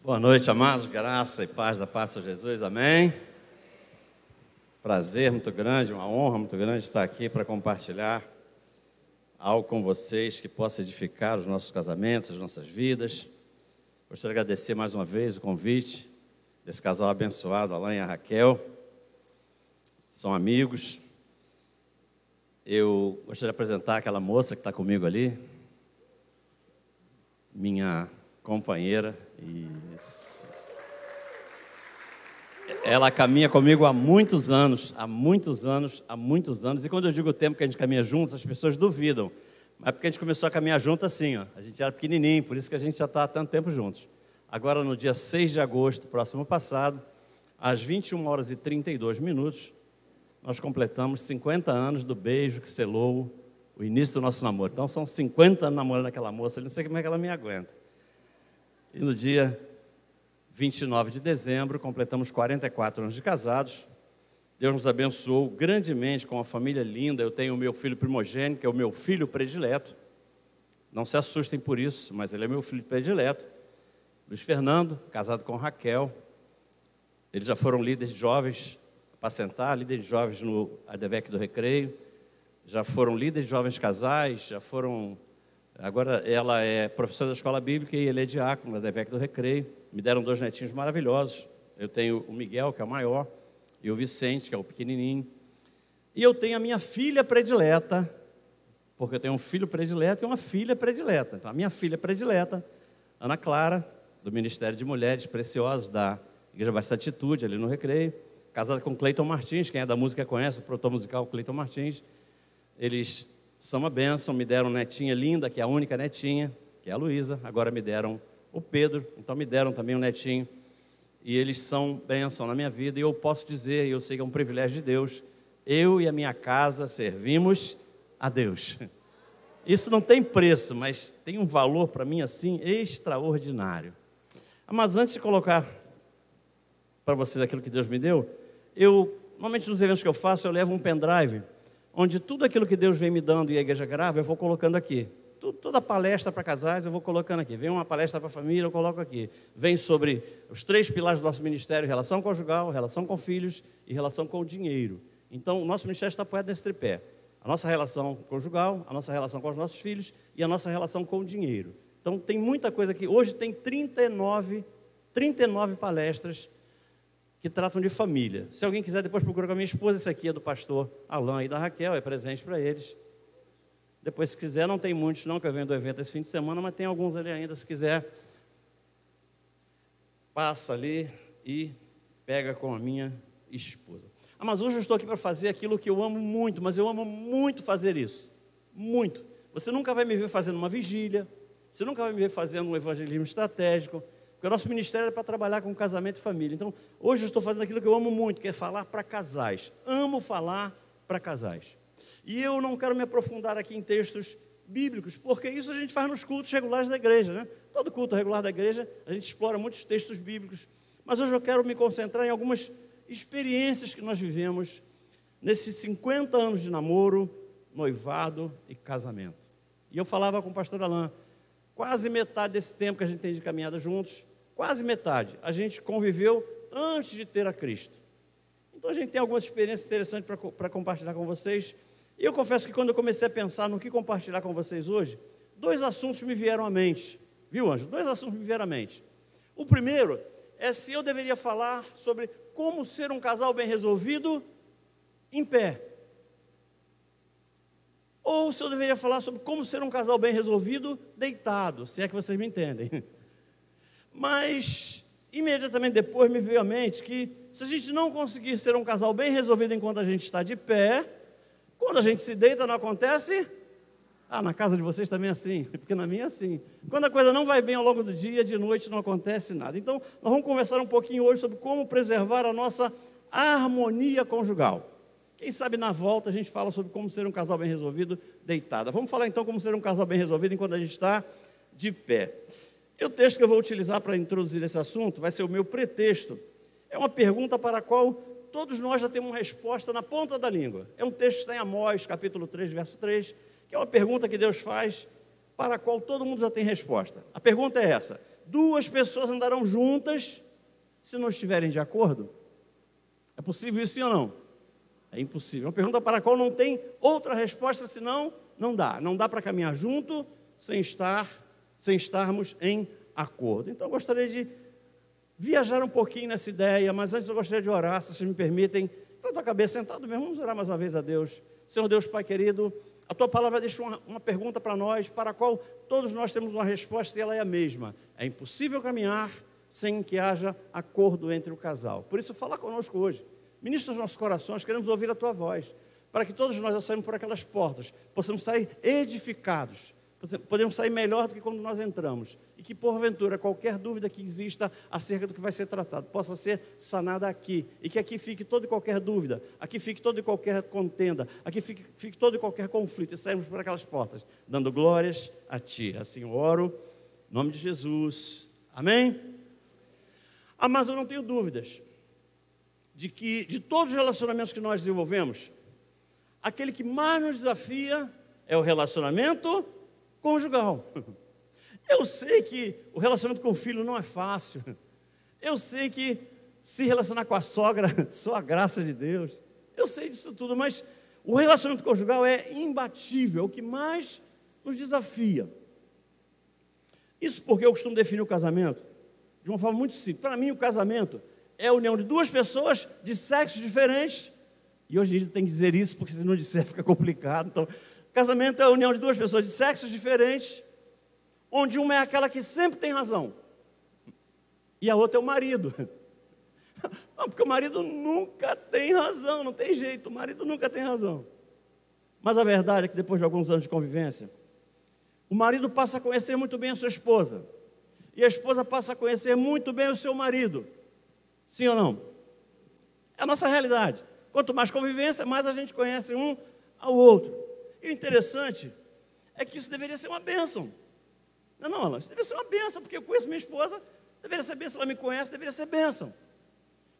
Boa noite, amados, graça e paz da parte de Jesus, amém? Prazer muito grande, uma honra muito grande estar aqui para compartilhar algo com vocês que possa edificar os nossos casamentos, as nossas vidas. Gostaria de agradecer mais uma vez o convite desse casal abençoado, Alain e a Raquel. São amigos. Eu gostaria de apresentar aquela moça que está comigo ali, minha companheira. Isso. Ela caminha comigo há muitos anos, e quando eu digo o tempo que a gente caminha juntos, as pessoas duvidam, mas é porque a gente começou a caminhar junto assim, ó. A gente era pequenininho, por isso que a gente já está há tanto tempo juntos. Agora, no dia 6 de agosto, próximo passado, às 21h32, nós completamos 50 anos do beijo que selou o início do nosso namoro. Então, são 50 anos namorando aquela moça, eu não sei como é que ela me aguenta. E no dia 29 de dezembro, completamos 44 anos de casados. Deus nos abençoou grandemente com uma família linda. Eu tenho o meu filho primogênito, que é o meu filho predileto. Não se assustem por isso, mas ele é meu filho predileto. Luiz Fernando, casado com Raquel. Eles já foram líderes de jovens para sentar, líderes de jovens no ADVEC do Recreio. Já foram líderes de jovens casais, já foram... Agora ela é professora da escola bíblica e ele é diácono da ADVEC do Recreio. Me deram 2 netinhos maravilhosos. Eu tenho o Miguel, que é o maior, e o Vicente, que é o pequenininho. E eu tenho a minha filha predileta, porque eu tenho um filho predileto e uma filha predileta. Então, a minha filha predileta, Ana Clara, do Ministério de Mulheres Preciosas da Igreja Batista Atitude, ali no Recreio, casada com Cleiton Martins, quem é da música conhece, o produtor musical Cleiton Martins. Eles são uma bênção, me deram netinha linda, que é a única netinha, que é a Luísa. Agora me deram o Pedro, então me deram também um netinho. E eles são bênção na minha vida. E eu posso dizer, e eu sei que é um privilégio de Deus, eu e a minha casa servimos a Deus. Isso não tem preço, mas tem um valor para mim assim extraordinário. Mas antes de colocar para vocês aquilo que Deus me deu, normalmente nos eventos que eu faço, eu levo um pendrive, onde tudo aquilo que Deus vem me dando e a igreja grava, eu vou colocando aqui. Toda palestra para casais eu vou colocando aqui. Vem uma palestra para a família, eu coloco aqui. Vem sobre os 3 pilares do nosso ministério: relação conjugal, relação com filhos e relação com o dinheiro. Então, o nosso ministério está apoiado nesse tripé: a nossa relação conjugal, a nossa relação com os nossos filhos e a nossa relação com o dinheiro. Então, tem muita coisa aqui. Hoje tem 39 palestras que tratam de família. Se alguém quiser, depois procura com a minha esposa. Esse aqui é do pastor Alain e da Raquel, é presente para eles. Depois, se quiser, não tem muitos não, que eu venho do evento esse fim de semana, mas tem alguns ali ainda. Se quiser, passa ali e pega com a minha esposa. Mas hoje eu estou aqui para fazer aquilo que eu amo muito, mas eu amo muito fazer isso. Muito. Você nunca vai me ver fazendo uma vigília, você nunca vai me ver fazendo um evangelismo estratégico, porque o nosso ministério é para trabalhar com casamento e família. Então, hoje eu estou fazendo aquilo que eu amo muito, que é falar para casais. Amo falar para casais. E eu não quero me aprofundar aqui em textos bíblicos, porque isso a gente faz nos cultos regulares da igreja, né? Todo culto regular da igreja, a gente explora muitos textos bíblicos. Mas hoje eu quero me concentrar em algumas experiências que nós vivemos nesses 50 anos de namoro, noivado e casamento. E eu falava com o pastor Alain, quase metade desse tempo que a gente tem de caminhada juntos, quase metade, a gente conviveu antes de ter a Cristo. Então a gente tem algumas experiências interessantes para compartilhar com vocês. E eu confesso que quando eu comecei a pensar no que compartilhar com vocês hoje, 2 assuntos me vieram à mente. Viu, Anjo? 2 assuntos me vieram à mente. O primeiro é se eu deveria falar sobre como ser um casal bem resolvido em pé. Ou se eu deveria falar sobre como ser um casal bem resolvido deitado, se é que vocês me entendem. Mas, imediatamente depois me veio à mente que se a gente não conseguir ser um casal bem resolvido enquanto a gente está de pé, quando a gente se deita não acontece? Na casa de vocês também é assim, porque na minha é assim. Quando a coisa não vai bem ao longo do dia, de noite não acontece nada. Então, nós vamos conversar um pouquinho hoje sobre como preservar a nossa harmonia conjugal. Quem sabe na volta a gente fala sobre como ser um casal bem resolvido deitado. Vamos falar então como ser um casal bem resolvido enquanto a gente está de pé. E o texto que eu vou utilizar para introduzir esse assunto vai ser o meu pretexto. É uma pergunta para a qual todos nós já temos uma resposta na ponta da língua. É um texto que está em Amós, capítulo 3, verso 3, que é uma pergunta que Deus faz para a qual todo mundo já tem resposta. A pergunta é essa: duas pessoas andarão juntas se não estiverem de acordo? É possível isso, sim ou não? É impossível. É uma pergunta para a qual não tem outra resposta, senão não dá. Não dá para caminhar junto sem estarmos em acordo. Então, eu gostaria de viajar um pouquinho nessa ideia, mas antes eu gostaria de orar, se vocês me permitem, com a tua cabeça sentado mesmo, vamos orar mais uma vez a Deus. Senhor Deus, Pai querido, a tua palavra deixa uma pergunta para nós, para a qual todos nós temos uma resposta e ela é a mesma. É impossível caminhar sem que haja acordo entre o casal. Por isso, fala conosco hoje. Ministra os nossos corações, queremos ouvir a tua voz, para que todos nós, ao sairmos por aquelas portas, possamos sair edificados, podemos sair melhor do que quando nós entramos, e que porventura qualquer dúvida que exista acerca do que vai ser tratado, possa ser sanada aqui, e que aqui fique toda e qualquer dúvida, aqui fique toda e qualquer contenda, aqui fique todo e qualquer conflito, e sairmos por aquelas portas, dando glórias a Ti. Assim eu oro, em nome de Jesus, amém? Mas eu não tenho dúvidas de que, de todos os relacionamentos que nós desenvolvemos, aquele que mais nos desafia é o relacionamento conjugal. Eu sei que o relacionamento com o filho não é fácil. Eu sei que se relacionar com a sogra, só a graça de Deus. Eu sei disso tudo, mas o relacionamento conjugal é imbatível, é o que mais nos desafia. Isso porque eu costumo definir o casamento de uma forma muito simples. Para mim, o casamento é a união de duas pessoas de sexos diferentes. E hoje em dia tem que dizer isso, porque se não disser fica complicado. Então, casamento é a união de duas pessoas de sexos diferentes, onde uma é aquela que sempre tem razão, e a outra é o marido. Não, porque o marido nunca tem razão, não tem jeito, o marido nunca tem razão. Mas a verdade é que depois de alguns anos de convivência, o marido passa a conhecer muito bem a sua esposa, e a esposa passa a conhecer muito bem o seu marido. Sim ou não? É a nossa realidade. Quanto mais convivência, mais a gente conhece um ao outro. E o interessante é que isso deveria ser uma bênção. Não, Alan, isso deveria ser uma bênção, porque eu conheço minha esposa, deveria ser bênção, ela me conhece, deveria ser bênção.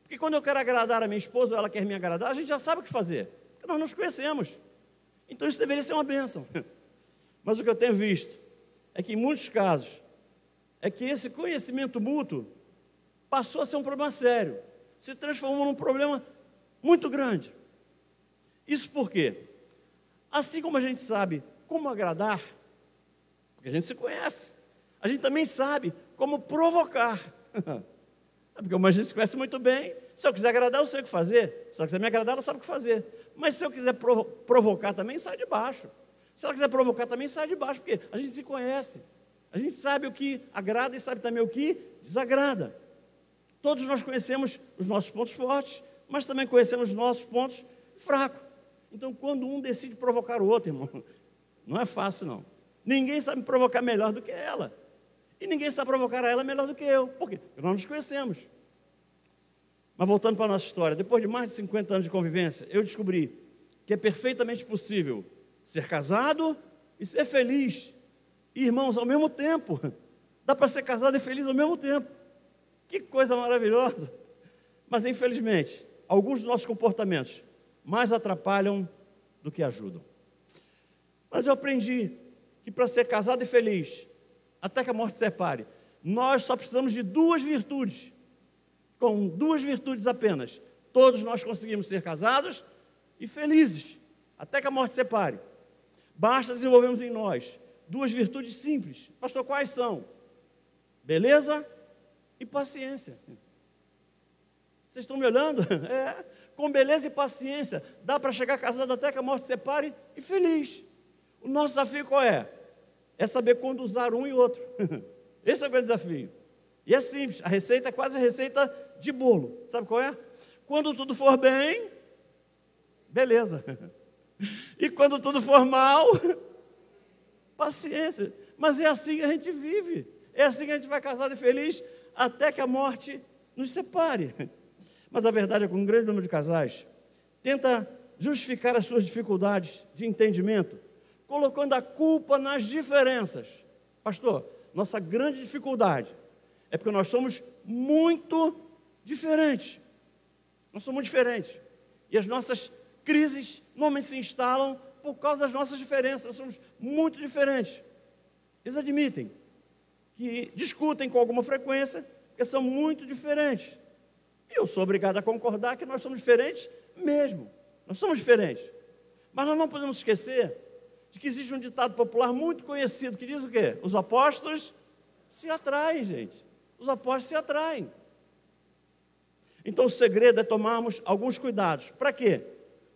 Porque quando eu quero agradar a minha esposa ou ela quer me agradar, a gente já sabe o que fazer, porque nós nos conhecemos. Então isso deveria ser uma bênção. Mas o que eu tenho visto é que em muitos casos, é que esse conhecimento mútuo passou a ser um problema sério, se transformou num problema muito grande. Isso por quê? Assim como a gente sabe como agradar, porque a gente se conhece, a gente também sabe como provocar. Porque uma gente se conhece muito bem. Se eu quiser agradar, eu sei o que fazer. Se ela quiser me agradar, ela sabe o que fazer. Mas se eu quiser provocar também, sai de baixo. Se ela quiser provocar também, sai de baixo, porque a gente se conhece. A gente sabe o que agrada e sabe também o que desagrada. Todos nós conhecemos os nossos pontos fortes, mas também conhecemos os nossos pontos fracos. Então, quando um decide provocar o outro, irmão, não é fácil, não. Ninguém sabe me provocar melhor do que ela. E ninguém sabe provocar a ela melhor do que eu. Por quê? Porque nós nos conhecemos. Mas voltando para a nossa história, depois de mais de 50 anos de convivência, eu descobri que é perfeitamente possível ser casado e ser feliz. E, irmãos, ao mesmo tempo. Dá para ser casado e feliz ao mesmo tempo. Que coisa maravilhosa. Mas, infelizmente, alguns dos nossos comportamentos mais atrapalham do que ajudam. Mas eu aprendi que para ser casado e feliz, até que a morte separe, nós só precisamos de duas virtudes. Com duas virtudes apenas, todos nós conseguimos ser casados e felizes, até que a morte separe. Basta desenvolvermos em nós duas virtudes simples. Pastor, quais são? Beleza e paciência. Vocês estão me olhando? Com beleza e paciência, dá para chegar casado até que a morte separe e feliz. O nosso desafio qual é? É saber quando usar um e outro. Esse é o grande desafio. E é simples, a receita é quase a receita de bolo. Sabe qual é? Quando tudo for bem, beleza. E quando tudo for mal, paciência. Mas é assim que a gente vive. É assim que a gente vai casado e feliz até que a morte nos separe. Mas a verdade é que um grande número de casais tenta justificar as suas dificuldades de entendimento, colocando a culpa nas diferenças. Pastor, nossa grande dificuldade é porque nós somos muito diferentes. Nós somos muito diferentes. E as nossas crises normalmente se instalam por causa das nossas diferenças. Nós somos muito diferentes. Eles admitem. que discutem com alguma frequência, porque são muito diferentes. E eu sou obrigado a concordar que nós somos diferentes mesmo. Nós somos diferentes. Mas nós não podemos esquecer de que existe um ditado popular muito conhecido que diz o quê? Os opostos se atraem, gente. Os opostos se atraem. Então o segredo é tomarmos alguns cuidados. Para quê?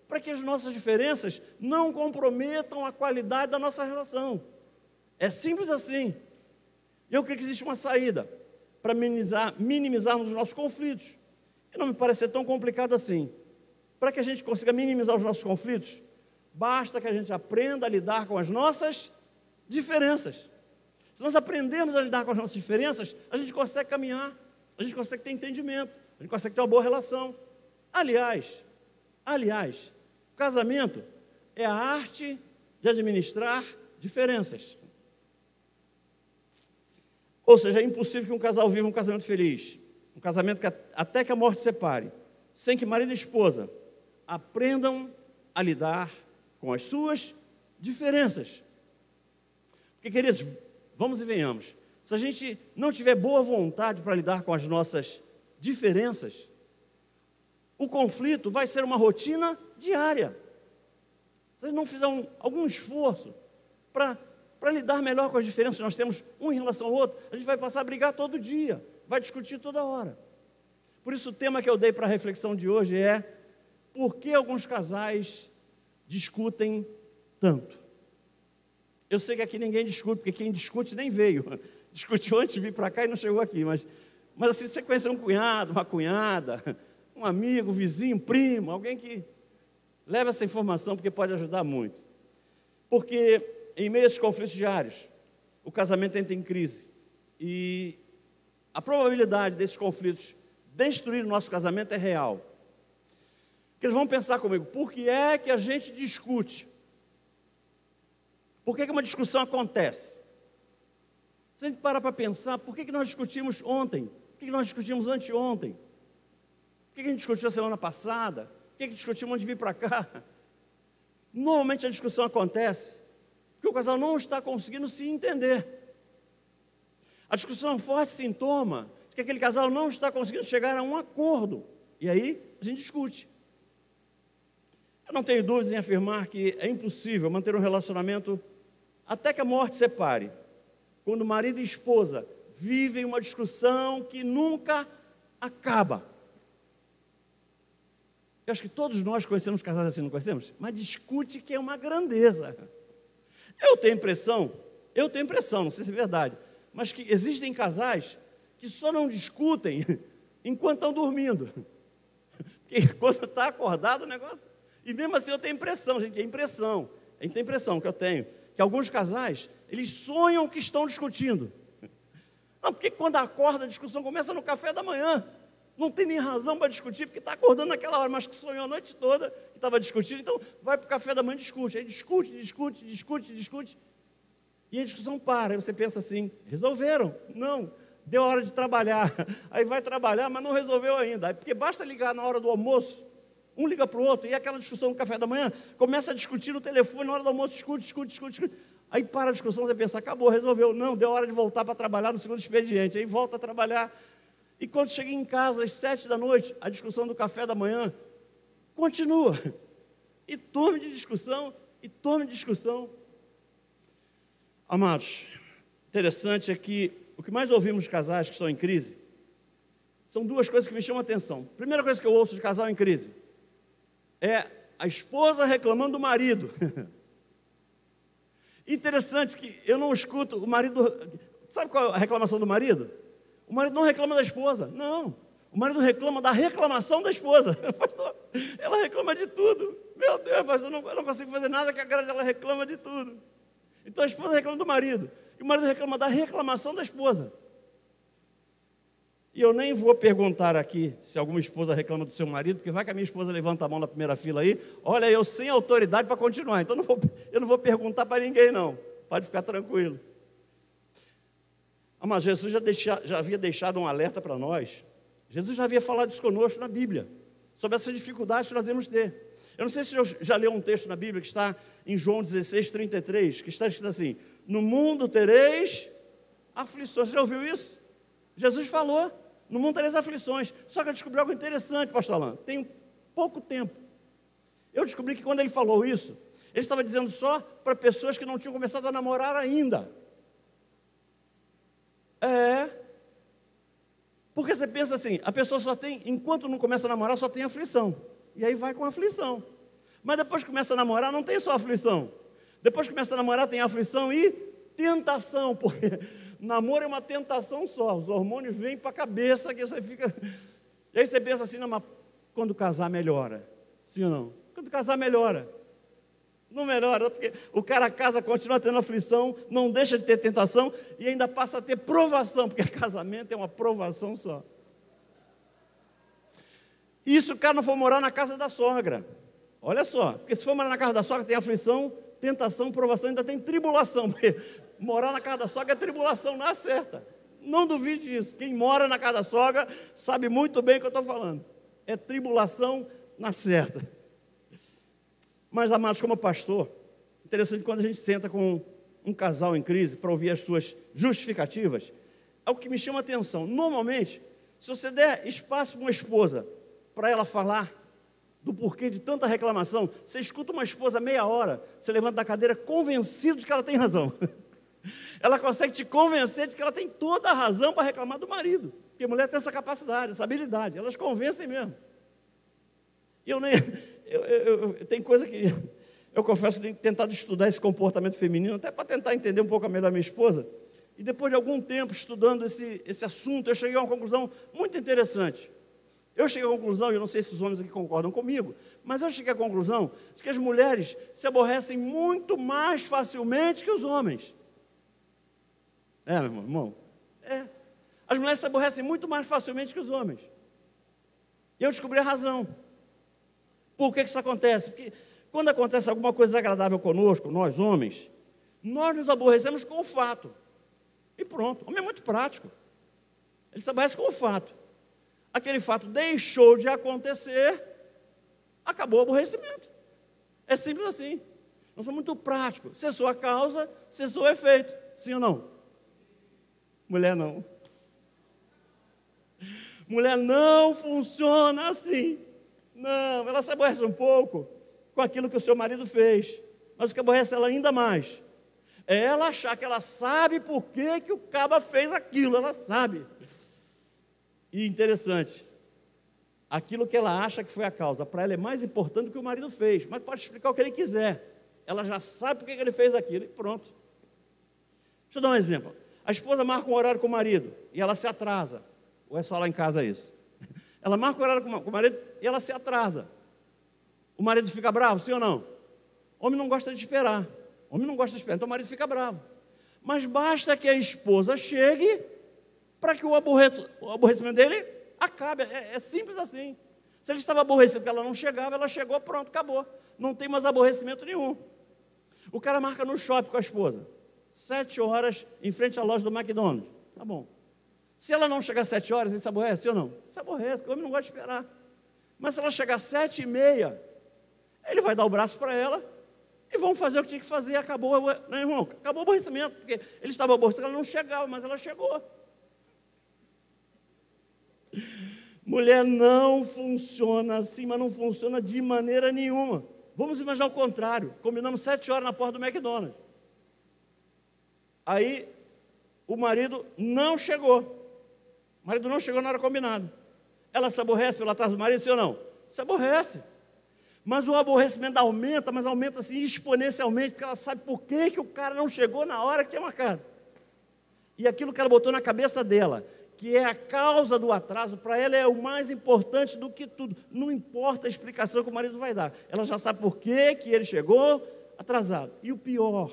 Para que as nossas diferenças não comprometam a qualidade da nossa relação. É simples assim. E eu creio que existe uma saída para minimizarmos os nossos conflitos. E não me parece ser tão complicado assim. Para que a gente consiga minimizar os nossos conflitos, basta que a gente aprenda a lidar com as nossas diferenças. Se nós aprendermos a lidar com as nossas diferenças, a gente consegue caminhar, a gente consegue ter entendimento, a gente consegue ter uma boa relação. Aliás, o casamento é a arte de administrar diferenças. Ou seja, é impossível que um casal viva um casamento feliz, um casamento que até que a morte separe, sem que marido e esposa aprendam a lidar com as suas diferenças. Porque, queridos, vamos e venhamos, se a gente não tiver boa vontade para lidar com as nossas diferenças, o conflito vai ser uma rotina diária. Se a gente não fizer algum esforço para lidar melhor com as diferenças que nós temos um em relação ao outro, a gente vai passar a brigar todo dia, vai discutir toda hora. Por isso o tema que eu dei para a reflexão de hoje é: por que alguns casais discutem tanto? Eu sei que aqui ninguém discute, porque quem discute nem veio. Discutiu antes de vir para cá e não chegou aqui, mas assim, você conhece um cunhado, uma cunhada, um amigo, vizinho, primo, alguém que leva essa informação, porque pode ajudar muito. Porque em meio a esses conflitos diários, o casamento entra em crise. E a probabilidade desses conflitos destruir o nosso casamento é real. Porque eles vão pensar comigo: por que é que a gente discute? Por que uma discussão acontece? Se a gente parar para pensar, por que nós discutimos ontem? Por que nós discutimos anteontem? Por que a gente discutiu a semana passada? Por que discutimos antes de vir para cá? Normalmente a discussão acontece porque o casal não está conseguindo se entender. A discussão é um forte sintoma de que aquele casal não está conseguindo chegar a um acordo. E aí a gente discute. Eu não tenho dúvidas em afirmar que é impossível manter um relacionamento até que a morte separe, quando marido e esposa vivem uma discussão que nunca acaba. Eu acho que todos nós conhecemos casais assim, não conhecemos? Mas discute que é uma grandeza. Eu tenho impressão, não sei se é verdade, mas que existem casais que só não discutem enquanto estão dormindo. Porque quando está acordado o negócio... E mesmo assim eu tenho impressão, gente, é impressão que eu tenho, que alguns casais, eles sonham que estão discutindo. Não, porque quando acorda a discussão começa no café da manhã. Não tem nem razão para discutir, porque está acordando naquela hora, mas que sonhou a noite toda que estava discutindo, então vai para o café da manhã e discute. Aí discute. E a discussão para, aí você pensa assim: resolveram? Não, deu a hora de trabalhar. Aí vai trabalhar, mas não resolveu ainda. Aí, porque basta ligar na hora do almoço, um liga para o outro, e aquela discussão no café da manhã, começa a discutir no telefone, na hora do almoço, discute. Aí para a discussão, você pensa: acabou, resolveu. Não, deu a hora de voltar para trabalhar no segundo expediente. Aí volta a trabalhar. E quando chega em casa às 7 da noite, a discussão do café da manhã continua. E tome de discussão. Amados, interessante é que o que mais ouvimos de casais que estão em crise são duas coisas que me chamam a atenção. Primeira coisa que eu ouço de casal em crise é a esposa reclamando do marido. Interessante que eu não escuto o marido... Sabe qual é a reclamação do marido? O marido não reclama da esposa, não. O marido reclama da reclamação da esposa. Pastor, ela reclama de tudo. Meu Deus, pastor, eu não consigo fazer nada que agrade, ela reclama de tudo. Então a esposa reclama do marido, e o marido reclama da reclamação da esposa. E eu nem vou perguntar aqui se alguma esposa reclama do seu marido, porque vai que a minha esposa levanta a mão na primeira fila aí, olha, eu sem autoridade para continuar, então eu não vou perguntar para ninguém não, pode ficar tranquilo. Mas Jesus já havia deixado um alerta para nós. Jesus já havia falado isso conosco na Bíblia, sobre essas dificuldades que nós íamos ter. Eu não sei se você já leu um texto na Bíblia que está em João 16:33, que está escrito assim: no mundo tereis aflições. Você já ouviu isso? Jesus falou, no mundo tereis aflições. Só que eu descobri algo interessante, pastor Alain, tem pouco tempo. Eu descobri que quando ele falou isso, ele estava dizendo só para pessoas que não tinham começado a namorar ainda. Porque você pensa assim, a pessoa só tem, enquanto não começa a namorar, só tem aflição. E aí vai com aflição. Mas depois que começa a namorar, não tem só aflição. Depois que começa a namorar, tem aflição e tentação, porque namoro é uma tentação só. Os hormônios vêm para a cabeça, que você fica... E aí você pensa assim, não, mas quando casar melhora. Sim ou não? Quando casar melhora. Não melhora, porque o cara casa, continua tendo aflição, não deixa de ter tentação e ainda passa a ter provação, porque casamento é uma provação só. E se o cara não for morar na casa da sogra, olha só, porque se for morar na casa da sogra tem aflição, tentação, provação, ainda tem tribulação, porque morar na casa da sogra é tribulação, não acerta. Não duvide disso, quem mora na casa da sogra sabe muito bem o que eu estou falando. É tribulação na certa. Mas, amados, como pastor, interessante quando a gente senta com um casal em crise para ouvir as suas justificativas, é o que me chama a atenção. Normalmente, se você der espaço para uma esposa, para ela falar do porquê de tanta reclamação, você escuta uma esposa meia hora, você levanta da cadeira convencido de que ela tem razão. Ela consegue te convencer de que ela tem toda a razão para reclamar do marido, porque a mulher tem essa capacidade, essa habilidade, elas convencem mesmo. Tem coisa que eu confesso que tenho tentado estudar esse comportamento feminino, até para tentar entender um pouco melhor a minha esposa. E depois de algum tempo estudando esse assunto, eu cheguei a uma conclusão muito interessante. Eu cheguei à conclusão, e eu não sei se os homens aqui concordam comigo, mas eu cheguei à conclusão de que as mulheres se aborrecem muito mais facilmente que os homens. Meu irmão? As mulheres se aborrecem muito mais facilmente que os homens. E eu descobri a razão. Por que isso acontece? Porque quando acontece alguma coisa desagradável conosco, nós homens, nós nos aborrecemos com o fato. E pronto. O homem é muito prático. Ele se aborrece com o fato. Aquele fato deixou de acontecer, acabou o aborrecimento. É simples assim. Nós somos muito práticos. Cessou a causa, cessou o efeito. Sim ou não? Mulher não. Mulher não funciona assim. Não, ela se aborrece um pouco com aquilo que o seu marido fez, mas o que aborrece ela ainda mais é ela achar que ela sabe por que o caba fez aquilo, ela sabe. E interessante, aquilo que ela acha que foi a causa, para ela é mais importante do que o marido fez, mas pode explicar o que ele quiser, ela já sabe por que ele fez aquilo e pronto. Deixa eu dar um exemplo. A esposa marca um horário com o marido e ela se atrasa, ou é só lá em casa isso? Ela marca o horário com o marido e ela se atrasa. O marido fica bravo, sim ou não? O homem não gosta de esperar. O homem não gosta de esperar, então o marido fica bravo. Mas basta que a esposa chegue para que o aborrecimento dele acabe. É simples assim. Se ele estava aborrecido porque ela não chegava, ela chegou, pronto, acabou. Não tem mais aborrecimento nenhum. O cara marca no shopping com a esposa. 7 horas em frente à loja do McDonald's. Tá bom. Se ela não chegar às 7 horas, ele se aborrece ou não? Se aborrece, porque o homem não gosta de esperar. Mas se ela chegar às 7h30, ele vai dar o braço para ela e vão fazer o que tinha que fazer. Acabou, né, irmão? Acabou o aborrecimento, porque ele estava aborrecido, ela não chegava, mas ela chegou. Mulher não funciona assim, mas não funciona de maneira nenhuma. Vamos imaginar o contrário. Combinamos 7 horas na porta do McDonald's. Aí, o marido não chegou. O marido não chegou na hora combinada. Ela se aborrece pelo atraso do marido, sim ou não? Se aborrece. Mas o aborrecimento aumenta, mas aumenta assim exponencialmente, porque ela sabe por que o cara não chegou na hora que tinha marcado. E aquilo que ela botou na cabeça dela, que é a causa do atraso, para ela é o mais importante do que tudo. Não importa a explicação que o marido vai dar. Ela já sabe por que ele chegou atrasado. E o pior,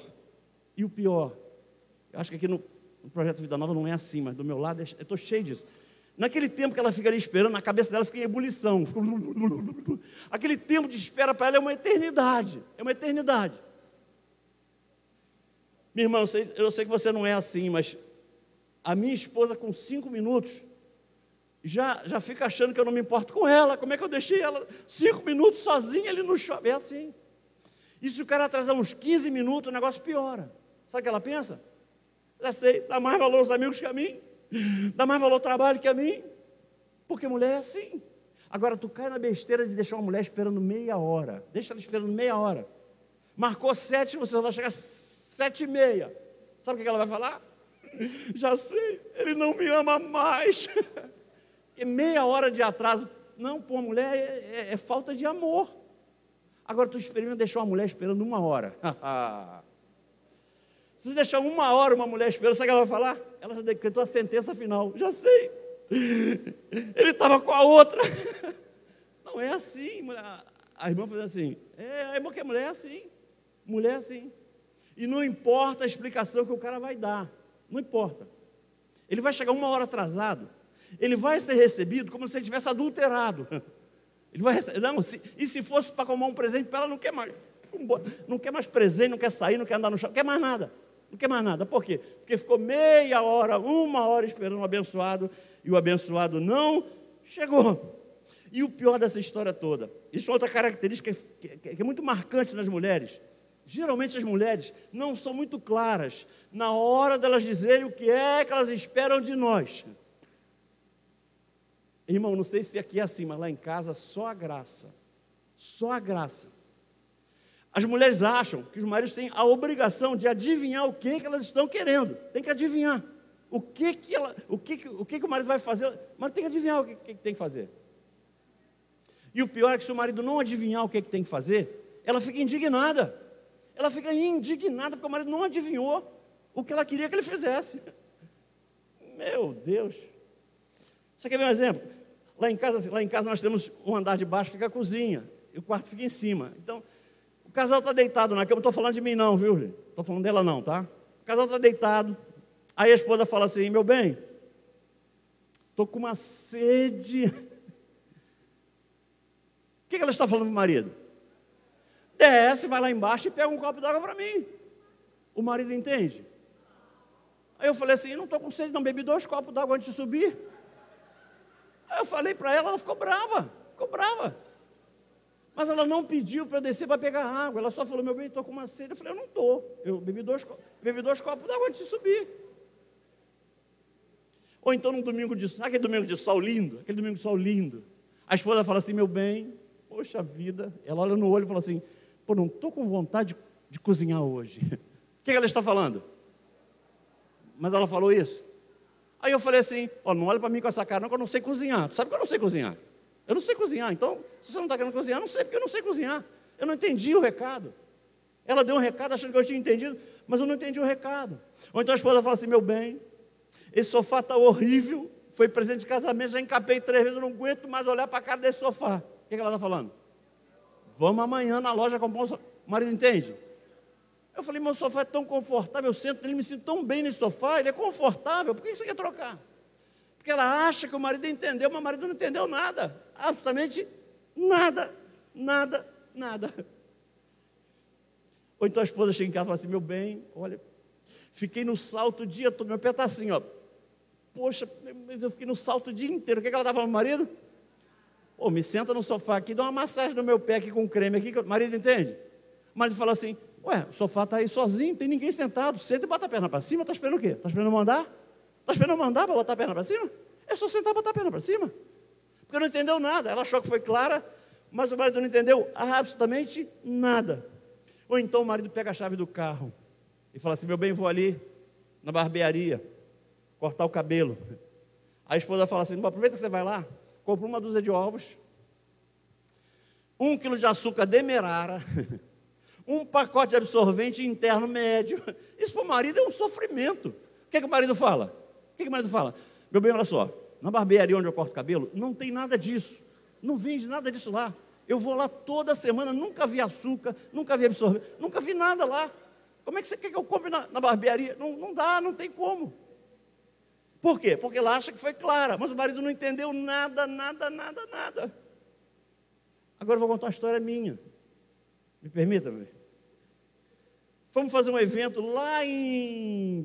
eu acho que aqui no Projeto Vida Nova não é assim, mas do meu lado eu estou cheio disso. Naquele tempo que ela fica ali esperando, na cabeça dela fica em ebulição. Aquele tempo de espera para ela é uma eternidade. É uma eternidade. Minha irmã, eu sei que você não é assim, mas a minha esposa com 5 minutos já fica achando que eu não me importo com ela. Como é que eu deixei ela 5 minutos sozinha ali no shopping? É assim. E se o cara atrasar uns 15 minutos, o negócio piora. Sabe o que ela pensa? Já sei, dá mais valor aos amigos que a mim, dá mais valor ao trabalho que a mim, porque mulher é assim. Agora, tu cai na besteira de deixar uma mulher esperando meia hora, deixa ela esperando meia hora, marcou 7, você vai chegar 7h30, sabe o que ela vai falar? Já sei, ele não me ama mais, porque meia hora de atraso, não, pô, mulher é falta de amor. Agora, tu experimenta deixar uma mulher esperando 1 hora, se você deixar 1 hora uma mulher esperando, sabe o que ela vai falar? Ela já decretou a sentença final, já sei, ele estava com a outra. Não é assim. A irmã fazendo assim, a irmã que a mulher é assim, mulher é assim, e não importa a explicação que o cara vai dar, não importa, ele vai chegar 1 hora atrasado, ele vai ser recebido como se ele tivesse adulterado, ele vai receber, não, e se fosse para comprar um presente para ela, não quer mais presente, não quer sair, não quer andar no chão, não quer mais nada, por quê? Porque ficou meia hora, 1 hora esperando o abençoado, e o abençoado não chegou. E o pior dessa história toda, isso é outra característica que é muito marcante nas mulheres. Geralmente as mulheres não são muito claras na hora delas dizerem o que é que elas esperam de nós. Irmão, não sei se aqui é assim, mas lá em casa só a graça. As mulheres acham que os maridos têm a obrigação de adivinhar o que elas estão querendo. Tem que adivinhar o que o marido vai fazer, mas tem que adivinhar o que tem que fazer. E o pior é que se o marido não adivinhar o que tem que fazer, ela fica indignada. Ela fica indignada porque o marido não adivinhou o que ela queria que ele fizesse. Meu Deus. Você quer ver um exemplo? Lá em casa nós temos um andar de baixo, fica a cozinha, e o quarto fica em cima. Então, o casal está deitado na cama, não estou falando de mim não, viu, gente? Estou falando dela não, tá? O casal está deitado, aí a esposa fala assim, meu bem, estou com uma sede. O que ela está falando para o marido? Desce, vai lá embaixo e pega um copo d'água para mim. O marido entende? Aí eu falei assim, não estou com sede, não, bebi 2 copos d'água antes de subir. Aí eu falei para ela, ela ficou brava. Mas ela não pediu para eu descer para pegar água, ela só falou, meu bem, estou com uma sede. Eu falei, eu não estou, eu bebi 2 copos d'água antes de subir. Ou então num domingo de sol, sabe aquele domingo de sol lindo? Aquele domingo de sol lindo. A esposa fala assim, meu bem, poxa vida, ela olha no olho e fala assim, pô, não estou com vontade de cozinhar hoje. O que ela está falando? Mas ela falou isso. Aí eu falei assim, ó, não olha para mim com essa cara não, que eu não sei cozinhar. Tu sabe que eu não sei cozinhar? Eu não sei cozinhar, então, se você não está querendo cozinhar, não sei, porque eu não sei cozinhar. Eu não entendi o recado. Ela deu um recado achando que eu tinha entendido, mas eu não entendi o recado. Ou então a esposa fala assim, meu bem, esse sofá está horrível, foi presente de casamento, já encapei 3 vezes, eu não aguento mais olhar para a cara desse sofá. O que ela está falando? Vamos amanhã na loja comprar um sofá. O marido entende? Eu falei, meu sofá é tão confortável, eu sento nele, me sinto tão bem nesse sofá, ele é confortável, por que você quer trocar? Porque ela acha que o marido entendeu, mas o marido não entendeu nada, absolutamente nada. Ou então a esposa chega em casa e fala assim, meu bem, olha, fiquei no salto o dia todo, meu pé está assim, ó, poxa, mas eu fiquei no salto o dia inteiro, o que ela está falando, marido? Pô, me senta no sofá aqui, dá uma massagem no meu pé aqui com creme aqui, o marido entende? O marido fala assim, ué, o sofá está aí sozinho, não tem ninguém sentado, senta e bota a perna para cima, está esperando o quê? Está esperando mandar? Está esperando mandar para botar a perna para cima? É só sentar e botar a perna para cima. Porque não entendeu nada, ela achou que foi clara, mas o marido não entendeu absolutamente nada. Ou então o marido pega a chave do carro e fala assim, meu bem, vou ali na barbearia, cortar o cabelo. A esposa fala assim, aproveita que você vai lá, compra 1 dúzia de ovos, 1 quilo de açúcar demerara, 1 pacote de absorvente interno médio. Isso para o marido é um sofrimento. O que o marido fala? Meu bem, olha só, na barbearia onde eu corto o cabelo, não tem nada disso, não vende nada disso lá. Eu vou lá toda semana, nunca vi açúcar, nunca vi absorvente, nunca vi nada lá. Como é que você quer que eu compre na barbearia? Não dá, não tem como. Por quê? Porque ela acha que foi clara, mas o marido não entendeu nada. Agora eu vou contar uma história minha. Me permita, meu? Fomos fazer um evento lá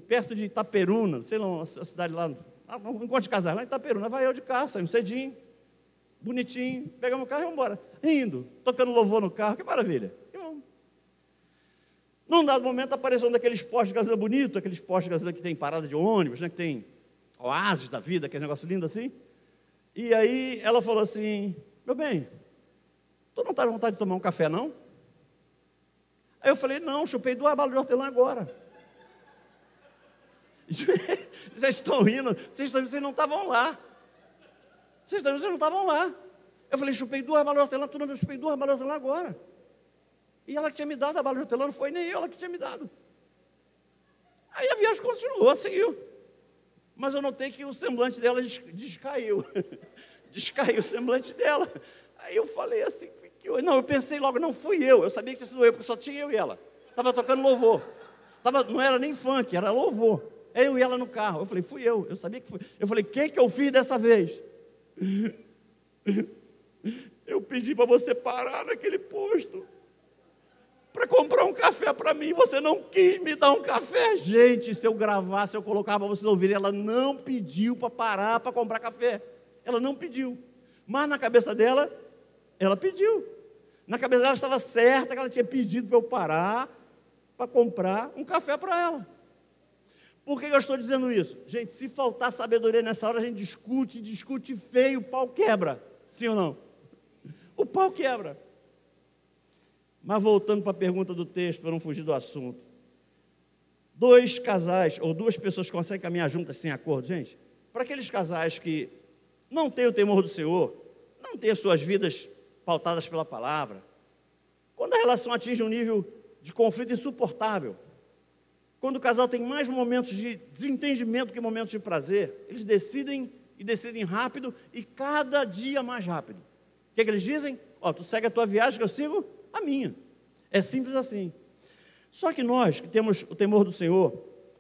perto de Itaperuna, sei lá, uma cidade lá, um encontro de casais lá em Itaperuna. Vai eu de carro, saímos cedinho, bonitinho, pegamos o carro e vamos embora. Indo, tocando louvor no carro, que maravilha. Num dado momento apareceu um daqueles postos de gasolina bonito, aqueles postos de gasolina que tem parada de ônibus, né, que tem oásis da vida, aquele negócio lindo assim. E aí ela falou assim: meu bem, tu não está com vontade de tomar um café, não? Aí eu falei: não, chupei 2 balas de hortelã agora. Vocês estão rindo, vocês não estavam lá. Vocês não estavam lá. Eu falei: chupei 2 balas de hortelã, tu não viu? Chupei 2 balas de hortelã agora. E ela que tinha me dado a bala de hortelã, não foi nem eu, ela que tinha me dado. Aí a viagem continuou, seguiu. Mas eu notei que o semblante dela descaiu. Descaiu o semblante dela. Aí eu falei assim, não, eu pensei logo, não fui eu. Eu sabia que tinha sido eu, porque só tinha eu e ela. Estava tocando louvor. Não era nem funk, era louvor. Eu e ela no carro. Eu falei: fui eu. Eu sabia que fui. Eu falei: o que eu fiz dessa vez? Eu pedi para você parar naquele posto para comprar um café para mim. Você não quis me dar um café. Gente, se eu gravasse, eu colocava para vocês ouvirem. Ela não pediu para parar para comprar café. Ela não pediu. Mas na cabeça dela, ela pediu. Na cabeça dela estava certa que ela tinha pedido para eu parar para comprar um café para ela. Por que eu estou dizendo isso? Gente, se faltar sabedoria nessa hora, a gente discute feio, o pau quebra. Sim ou não? O pau quebra. Mas voltando para a pergunta do texto, para não fugir do assunto. 2 casais, ou 2 pessoas conseguem caminhar juntas sem acordo, gente? Para aqueles casais que não têm o temor do Senhor, não têm as suas vidas pautadas pela palavra, quando a relação atinge um nível de conflito insuportável, quando o casal tem mais momentos de desentendimento que momentos de prazer, eles decidem rápido e cada dia mais rápido. O que eles dizem? Tu segue a tua viagem que eu sigo a minha. É simples assim. Só que nós, que temos o temor do Senhor,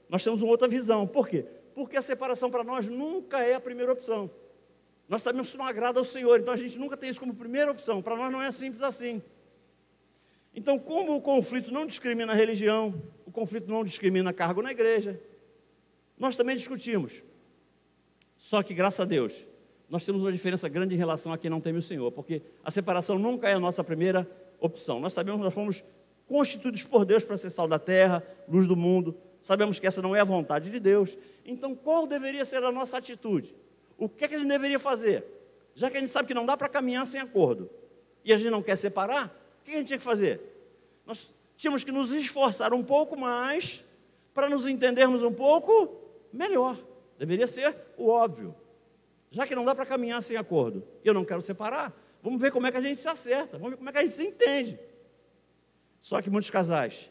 nós temos uma outra visão. Por quê? Porque a separação para nós nunca é a primeira opção. Nós sabemos que isso não agrada ao Senhor, então a gente nunca tem isso como primeira opção. Para nós não é simples assim. Então, como o conflito não discrimina a religião, o conflito não discrimina cargo na igreja, nós também discutimos. Só que, graças a Deus, nós temos uma diferença grande em relação a quem não teme o Senhor, porque a separação nunca é a nossa primeira opção. Nós sabemos que nós fomos constituídos por Deus para ser sal da terra, luz do mundo. Sabemos que essa não é a vontade de Deus. Então, qual deveria ser a nossa atitude? O que é que a gente deveria fazer? Já que a gente sabe que não dá para caminhar sem acordo, e a gente não quer separar, o que a gente tinha que fazer? Nós tínhamos que nos esforçar um pouco mais para nos entendermos um pouco melhor. Deveria ser o óbvio. Já que não dá para caminhar sem acordo, e eu não quero separar, vamos ver como é que a gente se acerta, vamos ver como é que a gente se entende. Só que muitos casais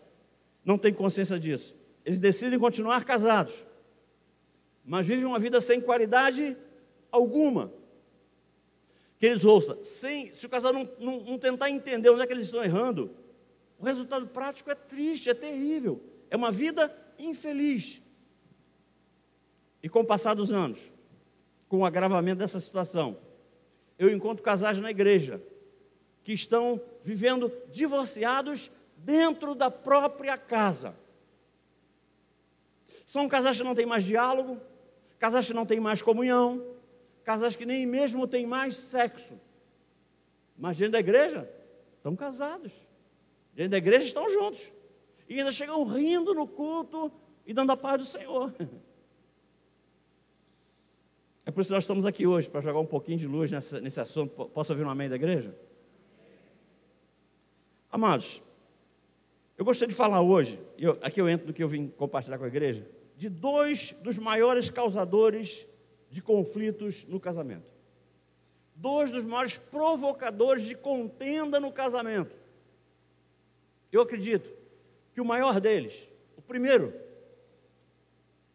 não têm consciência disso. Eles decidem continuar casados, mas vivem uma vida sem qualidade alguma. Queridos, ouça, se o casal não tentar entender onde é que eles estão errando, o resultado prático é triste, é terrível. É uma vida infeliz. E com o passar dos anos, com o agravamento dessa situação, eu encontro casais na igreja que estão vivendo divorciados dentro da própria casa. São casais que não têm mais diálogo, casais que não têm mais comunhão, casais que nem mesmo têm mais sexo. Mas dentro da igreja, estão casados. Dentro da igreja estão juntos. E ainda chegam rindo no culto e dando a paz do Senhor. É por isso que nós estamos aqui hoje, para jogar um pouquinho de luz nesse assunto. Posso ouvir um amém da igreja? Amados, eu gostaria de falar hoje, aqui eu entro no que eu vim compartilhar com a igreja, de 2 dos maiores causadores de conflitos no casamento. 2 dos maiores provocadores de contenda no casamento. Eu acredito que o maior deles, o primeiro,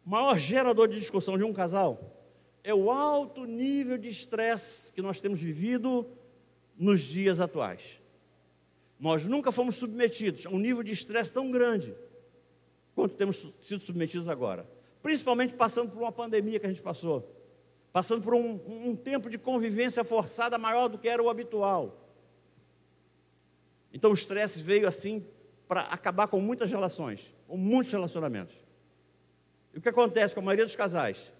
o maior gerador de discussão de um casal, é o alto nível de estresse que nós temos vivido nos dias atuais. Nós nunca fomos submetidos a um nível de estresse tão grande quanto temos sido submetidos agora. Principalmente passando por uma pandemia que a gente passou. Passando por um tempo de convivência forçada maior do que era o habitual. Então o estresse veio assim para acabar com muitas relações, com muitos relacionamentos. E o que acontece com a maioria dos casais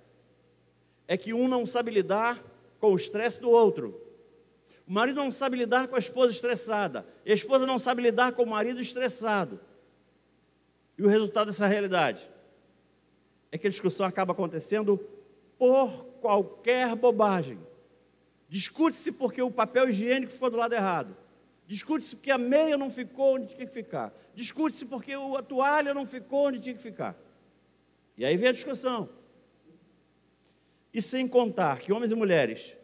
é que um não sabe lidar com o estresse do outro. O marido não sabe lidar com a esposa estressada, e a esposa não sabe lidar com o marido estressado. E o resultado dessa realidade é que a discussão acaba acontecendo por qualquer bobagem. Discute-se porque o papel higiênico ficou do lado errado. Discute-se porque a meia não ficou onde tinha que ficar. Discute-se porque a toalha não ficou onde tinha que ficar. E aí vem a discussão. E sem contar que homens e mulheres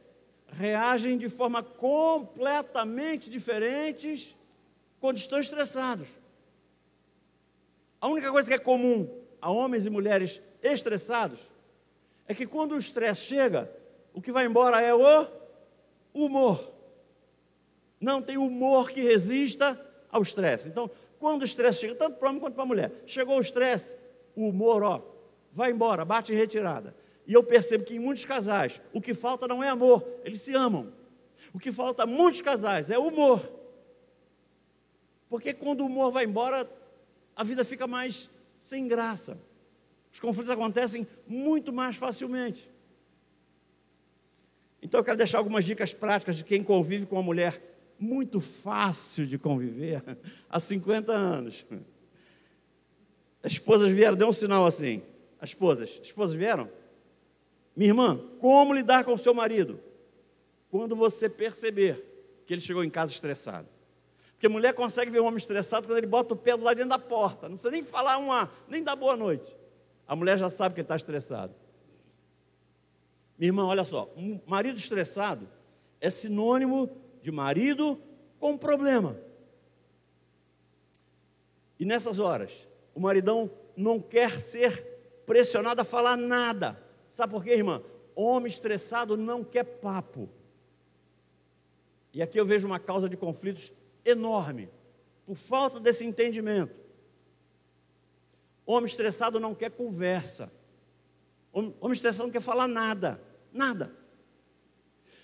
reagem de forma completamente diferentes quando estão estressados. A única coisa que é comum a homens e mulheres estressados é que quando o estresse chega, o que vai embora é o humor. Não tem humor que resista ao estresse. Então, quando o estresse chega, tanto para o homem quanto para a mulher, chegou o estresse, o humor, vai embora, bate em retirada. E eu percebo que em muitos casais, o que falta não é amor, eles se amam. O que falta a muitos casais é humor. Porque quando o humor vai embora, a vida fica mais sem graça. Os conflitos acontecem muito mais facilmente. Então eu quero deixar algumas dicas práticas de quem convive com uma mulher muito fácil de conviver há 50 anos. As esposas vieram, deu um sinal assim. As esposas vieram? Minha irmã, como lidar com o seu marido? Quando você perceber que ele chegou em casa estressado. Porque a mulher consegue ver um homem estressado quando ele bota o pé do lado dentro da porta. Não precisa nem falar nem dar boa noite. A mulher já sabe que ele está estressado. Minha irmã, olha só, um marido estressado é sinônimo de marido com problema. E nessas horas, o maridão não quer ser pressionado a falar nada. Sabe por quê, irmã? Homem estressado não quer papo. E aqui eu vejo uma causa de conflitos enorme, por falta desse entendimento. Homem estressado não quer conversa. Homem estressado não quer falar nada. Nada.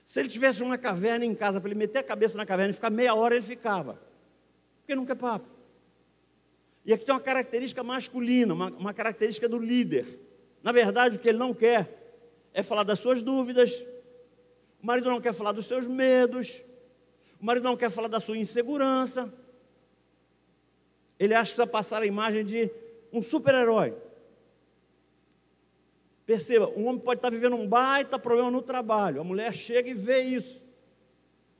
Se ele tivesse uma caverna em casa, para ele meter a cabeça na caverna e ficar meia hora, ele ficava. Porque não quer papo. E aqui tem uma característica masculina, uma característica do líder. Na verdade, o que ele não quer é falar das suas dúvidas. O marido não quer falar dos seus medos. O marido não quer falar da sua insegurança. Ele acha que precisa passar a imagem de um super-herói. Perceba, um homem pode estar vivendo um baita problema no trabalho. A mulher chega e vê isso.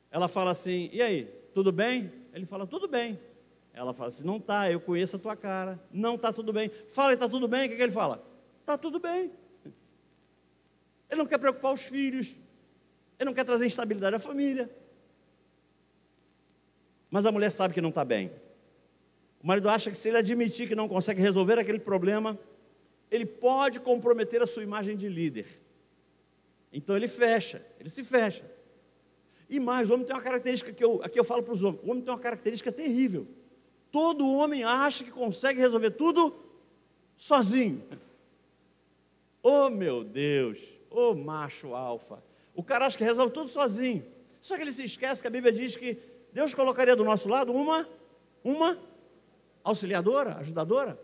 Ela fala assim, e aí, tudo bem? Ele fala, tudo bem. Ela fala assim, não está, eu conheço a tua cara. Não está tudo bem. Fala, está tudo bem? O que ele fala? Está tudo bem. Ele não quer preocupar os filhos. Ele não quer trazer instabilidade à família. Mas a mulher sabe que não está bem. O marido acha que se ele admitir que não consegue resolver aquele problema, ele pode comprometer a sua imagem de líder. Então ele se fecha. E mais, o homem tem uma característica aqui eu falo para os homens, o homem tem uma característica terrível. Todo homem acha que consegue resolver tudo sozinho. Oh meu Deus, oh macho alfa. O cara acha que resolve tudo sozinho. Só que ele se esquece que a Bíblia diz que Deus colocaria do nosso lado uma auxiliadora, ajudadora.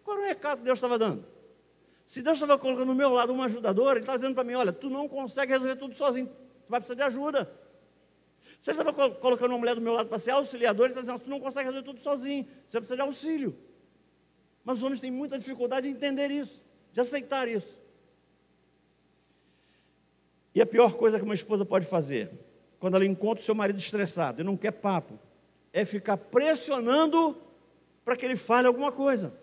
Qual era o recado que Deus estava dando? Se Deus estava colocando do meu lado uma ajudadora, Ele estava dizendo para mim, olha, tu não consegue resolver tudo sozinho, tu vai precisar de ajuda. Se Ele estava colocando uma mulher do meu lado para ser auxiliadora, Ele está dizendo, tu não consegue resolver tudo sozinho, você precisa de auxílio. Mas os homens têm muita dificuldade de entender isso, de aceitar isso. E a pior coisa que uma esposa pode fazer, quando ela encontra o seu marido estressado e não quer papo, é ficar pressionando para que ele fale alguma coisa.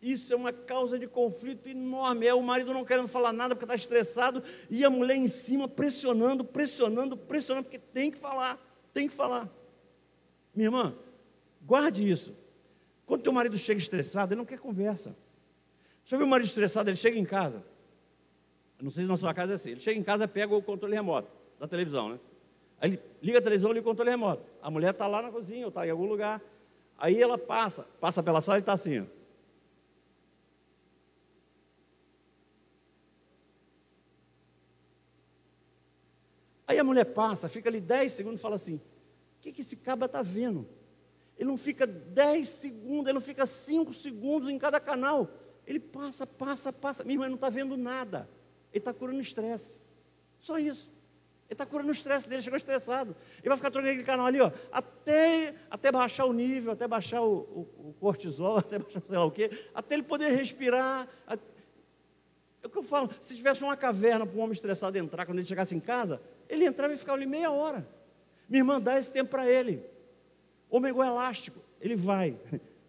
Isso é uma causa de conflito enorme. É o marido não querendo falar nada porque está estressado e a mulher em cima pressionando, porque tem que falar. Minha irmã, guarde isso. Quando teu marido chega estressado, ele não quer conversa. Já viu o marido estressado? Ele chega em casa. Eu não sei se na sua casa é assim. Ele chega em casa e pega o controle remoto da televisão, né? Aí ele liga a televisão e liga o controle remoto. A mulher está lá na cozinha ou está em algum lugar. Aí ela passa pela sala e está assim, ó. Aí a mulher passa, fica ali 10 segundos e fala assim, o que esse cabra está vendo? Ele não fica 10 segundos, ele não fica 5 segundos em cada canal. Ele passa. Minha irmã não está vendo nada. Ele está curando estresse. Só isso. Ele está curando o estresse dele, chegou estressado. Ele vai ficar trocando aquele canal ali, ó, até baixar o nível, até baixar o cortisol, até baixar sei lá o quê, até ele poder respirar. É o que eu falo, se tivesse uma caverna para um homem estressado entrar, quando ele chegasse em casa, ele entrava e ficava ali meia hora. Minha irmã, dá esse tempo para ele. Homem igual elástico, ele vai,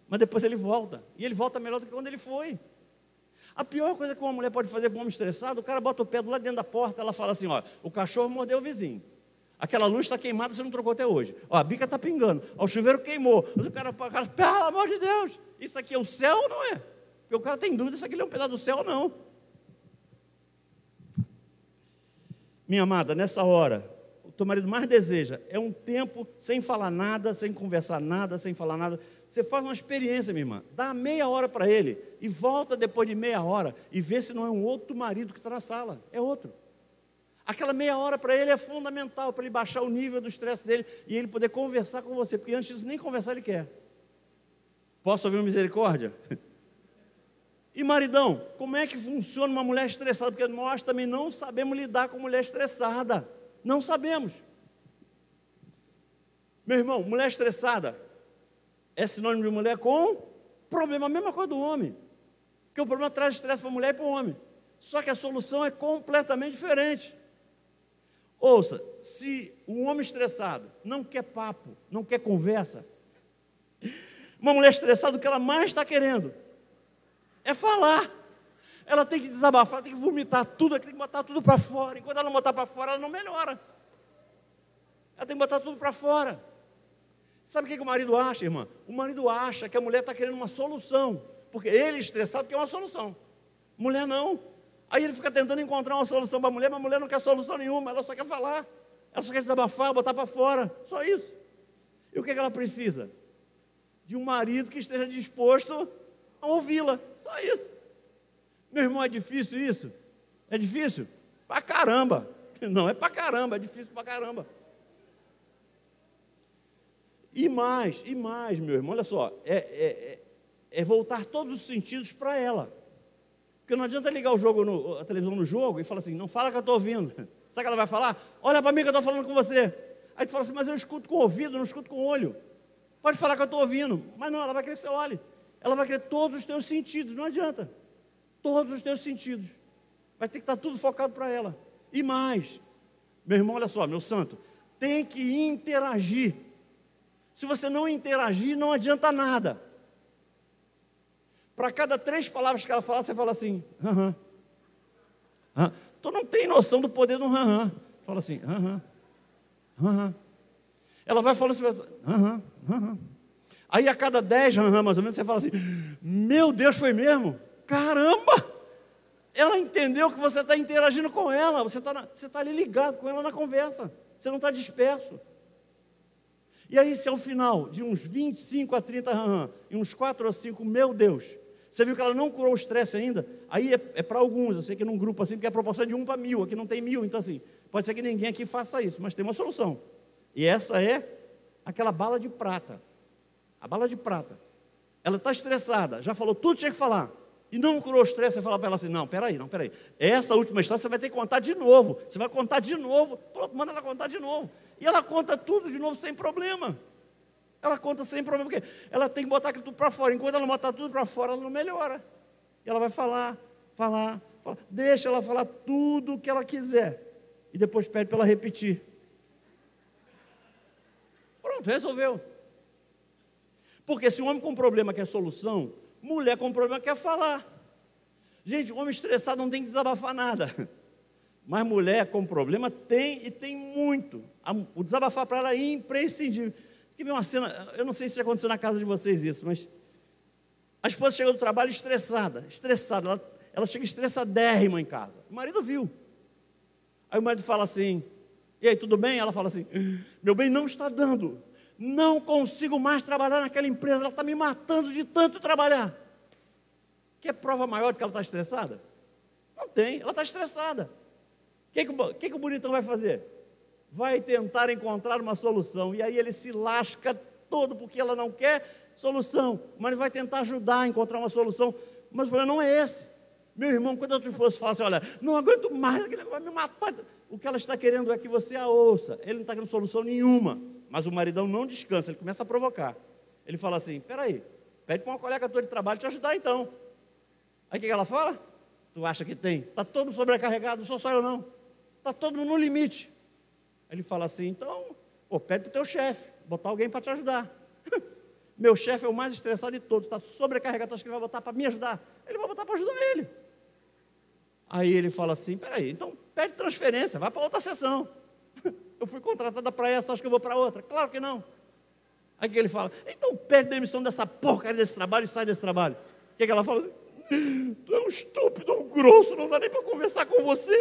mas depois ele volta. E ele volta melhor do que quando ele foi. A pior coisa que uma mulher pode fazer para um homem estressado, o cara bota o pé do lado dentro da porta, ela fala assim, ó, o cachorro mordeu o vizinho. Aquela luz está queimada, você não trocou até hoje. Ó, a bica está pingando, ó, o chuveiro queimou. Mas o cara, pelo amor de Deus, isso aqui é o céu ou não é? Porque o cara tem dúvida se aquilo é um pedaço do céu ou não. Minha amada, nessa hora, o teu marido mais deseja é um tempo sem falar nada, sem conversar nada, sem falar nada. Você faz uma experiência, minha irmã, dá meia hora para ele e volta depois de meia hora e vê se não é um outro marido que está na sala, é outro. Aquela meia hora para ele é fundamental, para ele baixar o nível do estresse dele e ele poder conversar com você, porque antes disso nem conversar ele quer. Posso ouvir uma misericórdia? E maridão, como é que funciona uma mulher estressada? Porque nós também não sabemos lidar com mulher estressada, não sabemos. Meu irmão, mulher estressada é sinônimo de mulher com problema, a mesma coisa do homem. Porque o problema traz estresse para a mulher e para o homem. Só que a solução é completamente diferente. Ouça, se um homem estressado não quer papo, não quer conversa, uma mulher estressada, o que ela mais está querendo é falar. Ela tem que desabafar, tem que vomitar tudo, tem que botar tudo para fora. Enquanto ela não botar para fora, ela não melhora. Ela tem que botar tudo para fora. Sabe o que o marido acha, irmã? O marido acha que a mulher está querendo uma solução, porque ele estressado quer uma solução. Mulher não. Aí ele fica tentando encontrar uma solução para a mulher, mas a mulher não quer solução nenhuma, ela só quer falar. Ela só quer desabafar, botar para fora, só isso. E o que ela precisa? De um marido que esteja disposto a ouvi-la, só isso. Meu irmão, é difícil isso? É difícil? Pra caramba. Não, é pra caramba, é difícil pra caramba. E mais, meu irmão, olha só, é voltar todos os sentidos para ela. Porque não adianta ligar a televisão no jogo e falar assim, não fala que eu estou ouvindo. Sabe o que ela vai falar? Olha para mim que eu estou falando com você. Aí tu fala assim, mas eu escuto com o ouvido, não escuto com o olho. Pode falar que eu estou ouvindo, mas não, ela vai querer que você olhe. Ela vai querer todos os teus sentidos, não adianta. Todos os teus sentidos. Vai ter que estar tudo focado para ela. E mais, meu irmão, olha só, meu santo, tem que interagir. Se você não interagir, não adianta nada. Para cada 3 palavras que ela falar, você fala assim, aham. Tu não tem noção do poder do aham. Fala assim, aham. Ela vai falando assim, aham. Aí a cada 10 aham, mais ou menos, você fala assim, meu Deus, foi mesmo? Caramba! Ela entendeu que você está interagindo com ela, você está ali ligado com ela na conversa, você não está disperso. E aí, se ao final de uns 25 a 30 e uns 4 ou 5, meu Deus, você viu que ela não curou o estresse ainda? Aí é para alguns, eu sei que num grupo assim, porque a proporção é de 1 para 1000, aqui não tem 1000, então assim, pode ser que ninguém aqui faça isso, mas tem uma solução. E essa é aquela bala de prata. A bala de prata. Ela está estressada, já falou tudo que tinha que falar, e não curou o estresse, você fala para ela assim, não, peraí. Essa última história você vai ter que contar de novo. Você vai contar de novo, pronto, manda ela contar de novo. E ela conta tudo de novo sem problema. Ela conta sem problema, porque ela tem que botar aquilo tudo para fora. Enquanto ela botar tudo para fora, ela não melhora. E ela vai falar. Deixa ela falar tudo o que ela quiser. E depois pede para ela repetir. Pronto, resolveu. Porque se um homem com problema quer solução, mulher com problema quer falar. Gente, homem estressado não tem que desabafar nada. Mas mulher com problema tem, e tem muito. O desabafar para ela é imprescindível. Você quer ver uma cena, eu não sei se já aconteceu na casa de vocês isso, mas a esposa chegou do trabalho estressada, ela chega estressadérrima em casa. O marido viu. Aí o marido fala assim, e aí, tudo bem? Ela fala assim, meu bem, não está dando. Não consigo mais trabalhar naquela empresa, ela está me matando de tanto trabalhar. Quer prova maior de que ela está estressada? Não tem, ela está estressada. O que o bonitão vai fazer? Vai tentar encontrar uma solução, e aí ele se lasca todo, porque ela não quer solução, mas vai tentar ajudar a encontrar uma solução, mas o problema não é esse. Meu irmão, quando a tua esposa fala assim, olha, não aguento mais, aquele negócio vai me matar. O que ela está querendo é que você a ouça. Ele não está querendo solução nenhuma. Mas o maridão não descansa, ele começa a provocar. Ele fala assim, peraí, pede para uma colega tua de trabalho te ajudar então. Aí o que ela fala? Tu acha que tem? Está todo mundo sobrecarregado, não sou só eu não. Está todo mundo no limite. Aí ele fala assim, então, pede para o teu chefe, botar alguém para te ajudar. Meu chefe é o mais estressado de todos, está sobrecarregado, acho que ele vai botar para me ajudar. Ele vai botar para ajudar ele. Aí ele fala assim, peraí, então pede transferência, vai para outra sessão. Eu fui contratada para essa, acho que eu vou para outra. Claro que não. Aí que ele fala, então pede demissão dessa porcaria desse trabalho e sai desse trabalho. O que ela fala? Tu é um estúpido, um grosso, não dá nem para conversar com você.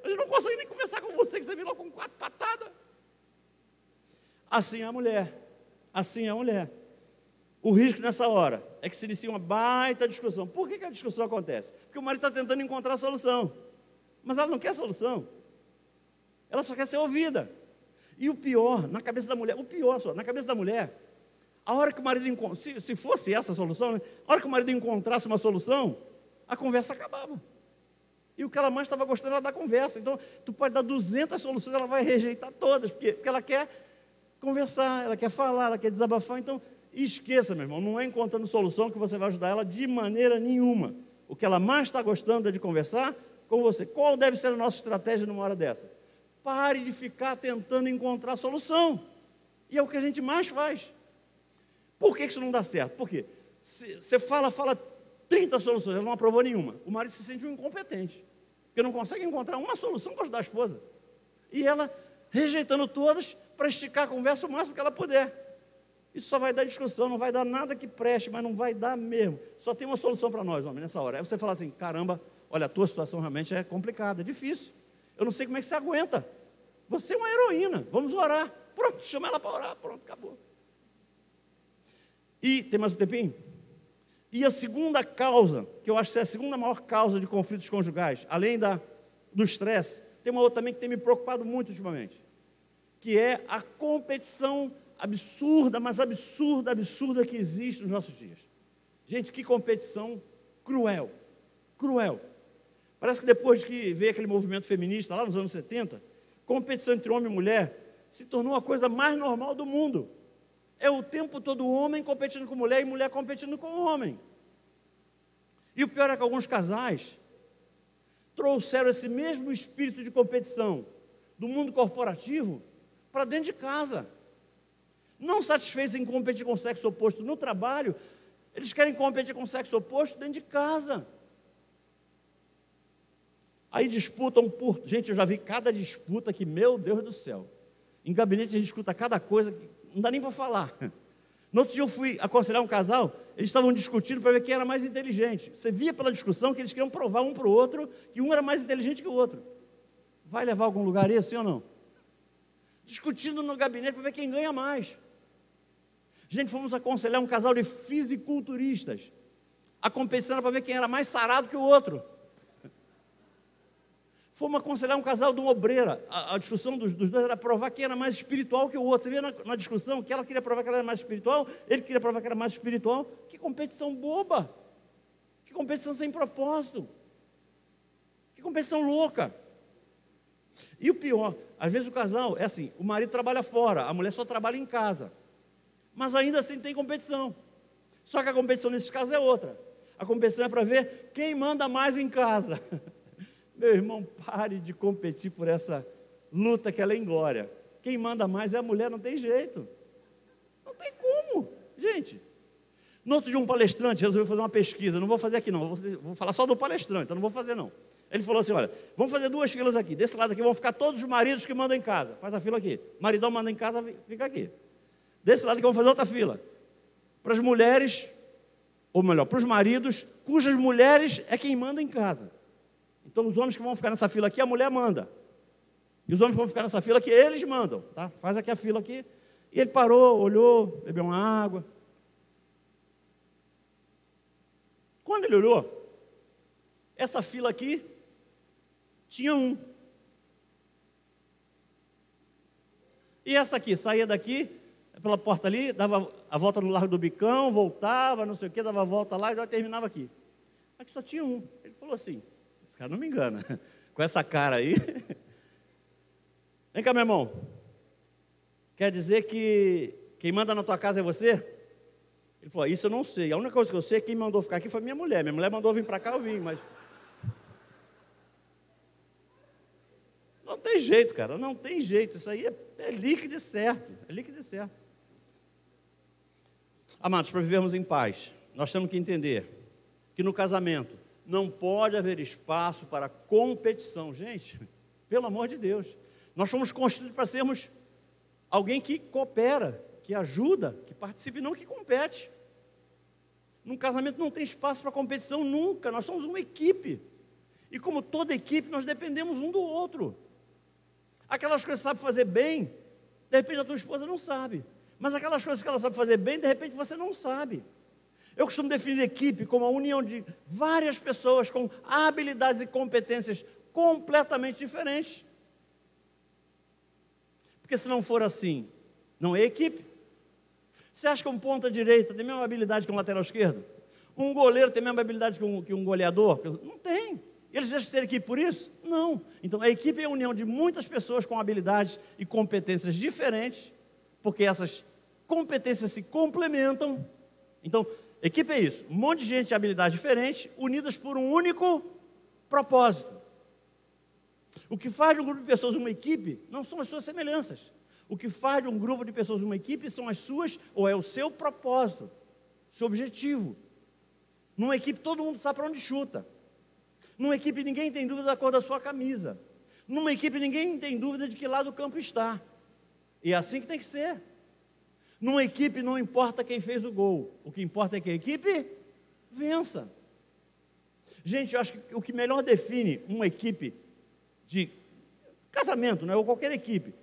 A gente não consegue nem conversar com você, que você virou com 4 patadas. Assim é a mulher. Assim é a mulher. O risco nessa hora é que se inicia uma baita discussão. Por que a discussão acontece? Porque o marido está tentando encontrar a solução. Mas ela não quer a solução. Ela só quer ser ouvida. E o pior, na cabeça da mulher, na cabeça da mulher, a hora que o marido encontra, se fosse essa a solução, né? A hora que o marido encontrasse uma solução, a conversa acabava. E o que ela mais estava gostando era da conversa. Então, tu pode dar 200 soluções, ela vai rejeitar todas, porque ela quer conversar, ela quer falar, ela quer desabafar. Então, esqueça, meu irmão, não é encontrando solução que você vai ajudar ela de maneira nenhuma. O que ela mais está gostando é de conversar com você. Qual deve ser a nossa estratégia numa hora dessa? Pare de ficar tentando encontrar solução. E é o que a gente mais faz. Por que isso não dá certo? Por quê? Você fala 30 soluções, ela não aprovou nenhuma. O marido se sente um incompetente, porque não consegue encontrar uma solução para ajudar a esposa. E ela rejeitando todas para esticar a conversa o máximo que ela puder. Isso só vai dar discussão, não vai dar nada que preste, mas não vai dar mesmo. Só tem uma solução para nós, homem, nessa hora. Aí você fala assim, caramba, olha, a tua situação realmente é complicada, é difícil. Eu não sei como é que você aguenta. Você é uma heroína, vamos orar. Pronto, chama ela para orar, pronto, acabou. E, tem mais um tempinho? E a segunda causa, que eu acho que é a segunda maior causa de conflitos conjugais, além do estresse, tem uma outra também que tem me preocupado muito ultimamente, que é a competição absurda, mas absurda que existe nos nossos dias. Gente, que competição cruel, cruel. Parece que depois que veio aquele movimento feminista, lá nos anos 70, competição entre homem e mulher se tornou a coisa mais normal do mundo. É o tempo todo o homem competindo com mulher e mulher competindo com o homem. E o pior é que alguns casais trouxeram esse mesmo espírito de competição do mundo corporativo para dentro de casa. Não satisfeitos em competir com o sexo oposto no trabalho, eles querem competir com o sexo oposto dentro de casa. Aí disputam por... Gente, eu já vi cada disputa que, meu Deus do céu. Em gabinete a gente escuta cada coisa que não dá nem para falar. No outro dia eu fui aconselhar um casal, eles estavam discutindo para ver quem era mais inteligente. Você via pela discussão que eles queriam provar um para o outro que um era mais inteligente que o outro. Vai levar a algum lugar isso, sim ou não? Discutindo no gabinete para ver quem ganha mais. Gente, fomos aconselhar um casal de fisiculturistas. A competição era para ver quem era mais sarado que o outro. Fomos aconselhar um casal de uma obreira. A discussão dos dois era provar quem era mais espiritual que o outro. Você vê na discussão que ela queria provar que ela era mais espiritual, ele queria provar que era mais espiritual. Que competição boba! Que competição sem propósito! Que competição louca! E o pior, às vezes o casal é assim, o marido trabalha fora, a mulher só trabalha em casa. Mas ainda assim tem competição. Só que a competição nesses casos é outra. A competição é para ver quem manda mais em casa. Meu irmão, pare de competir por essa luta que ela é inglória. Quem manda mais é a mulher, não tem jeito. Não tem como, gente. No outro dia um palestrante resolveu fazer uma pesquisa, não vou fazer aqui não, vou falar só do palestrante, então não vou fazer não. Ele falou assim, olha, vamos fazer 2 filas aqui, desse lado aqui vão ficar todos os maridos que mandam em casa, faz a fila aqui, maridão manda em casa, fica aqui. Desse lado aqui vamos fazer outra fila, para as mulheres, ou melhor, para os maridos, cujas mulheres é quem manda em casa. Então, os homens que vão ficar nessa fila aqui, a mulher manda. E os homens que vão ficar nessa fila aqui, eles mandam. Tá? Faz aqui a fila aqui. E ele parou, olhou, bebeu uma água. Quando ele olhou, essa fila aqui tinha um. E essa aqui, saía daqui, pela porta ali, dava a volta no Largo do Bicão, voltava, não sei o quê, dava a volta lá e terminava aqui. Aqui só tinha um. Ele falou assim, esse cara não me engana, com essa cara aí. Vem cá, meu irmão, quer dizer que quem manda na tua casa é você? Ele falou, isso eu não sei, a única coisa que eu sei é que quem mandou ficar aqui foi minha mulher mandou vir para cá, eu vim, mas... Não tem jeito, cara, não tem jeito, isso aí é líquido e certo, é líquido e certo. Amados, para vivermos em paz, nós temos que entender que no casamento não pode haver espaço para competição. Gente, pelo amor de Deus, nós fomos constituídos para sermos alguém que coopera, que ajuda, que participa e não que compete. Num casamento não tem espaço para competição nunca, nós somos uma equipe. E como toda equipe, nós dependemos um do outro. Aquelas coisas que você sabe fazer bem, de repente a tua esposa não sabe. Mas aquelas coisas que ela sabe fazer bem, de repente você não sabe. Eu costumo definir equipe como a união de várias pessoas com habilidades e competências completamente diferentes. Porque se não for assim, não é equipe. Você acha que um ponta-direita tem a mesma habilidade que um lateral esquerdo? Um goleiro tem a mesma habilidade que um goleador? Não tem. Eles deixam de ser equipe por isso? Não. Então a equipe é a união de muitas pessoas com habilidades e competências diferentes, porque essas competências se complementam. Então, equipe é isso, um monte de gente de habilidades diferentes, unidas por um único propósito. O que faz de um grupo de pessoas uma equipe não são as suas semelhanças. O que faz de um grupo de pessoas uma equipe são as suas, ou é o seu propósito, seu objetivo. Numa equipe todo mundo sabe para onde chuta. Numa equipe ninguém tem dúvida da cor da sua camisa. Numa equipe ninguém tem dúvida de que lado do campo está. E é assim que tem que ser. Numa equipe não importa quem fez o gol, o que importa é que a equipe vença. Gente, eu acho que o que melhor define uma equipe de casamento, né, ou qualquer equipe,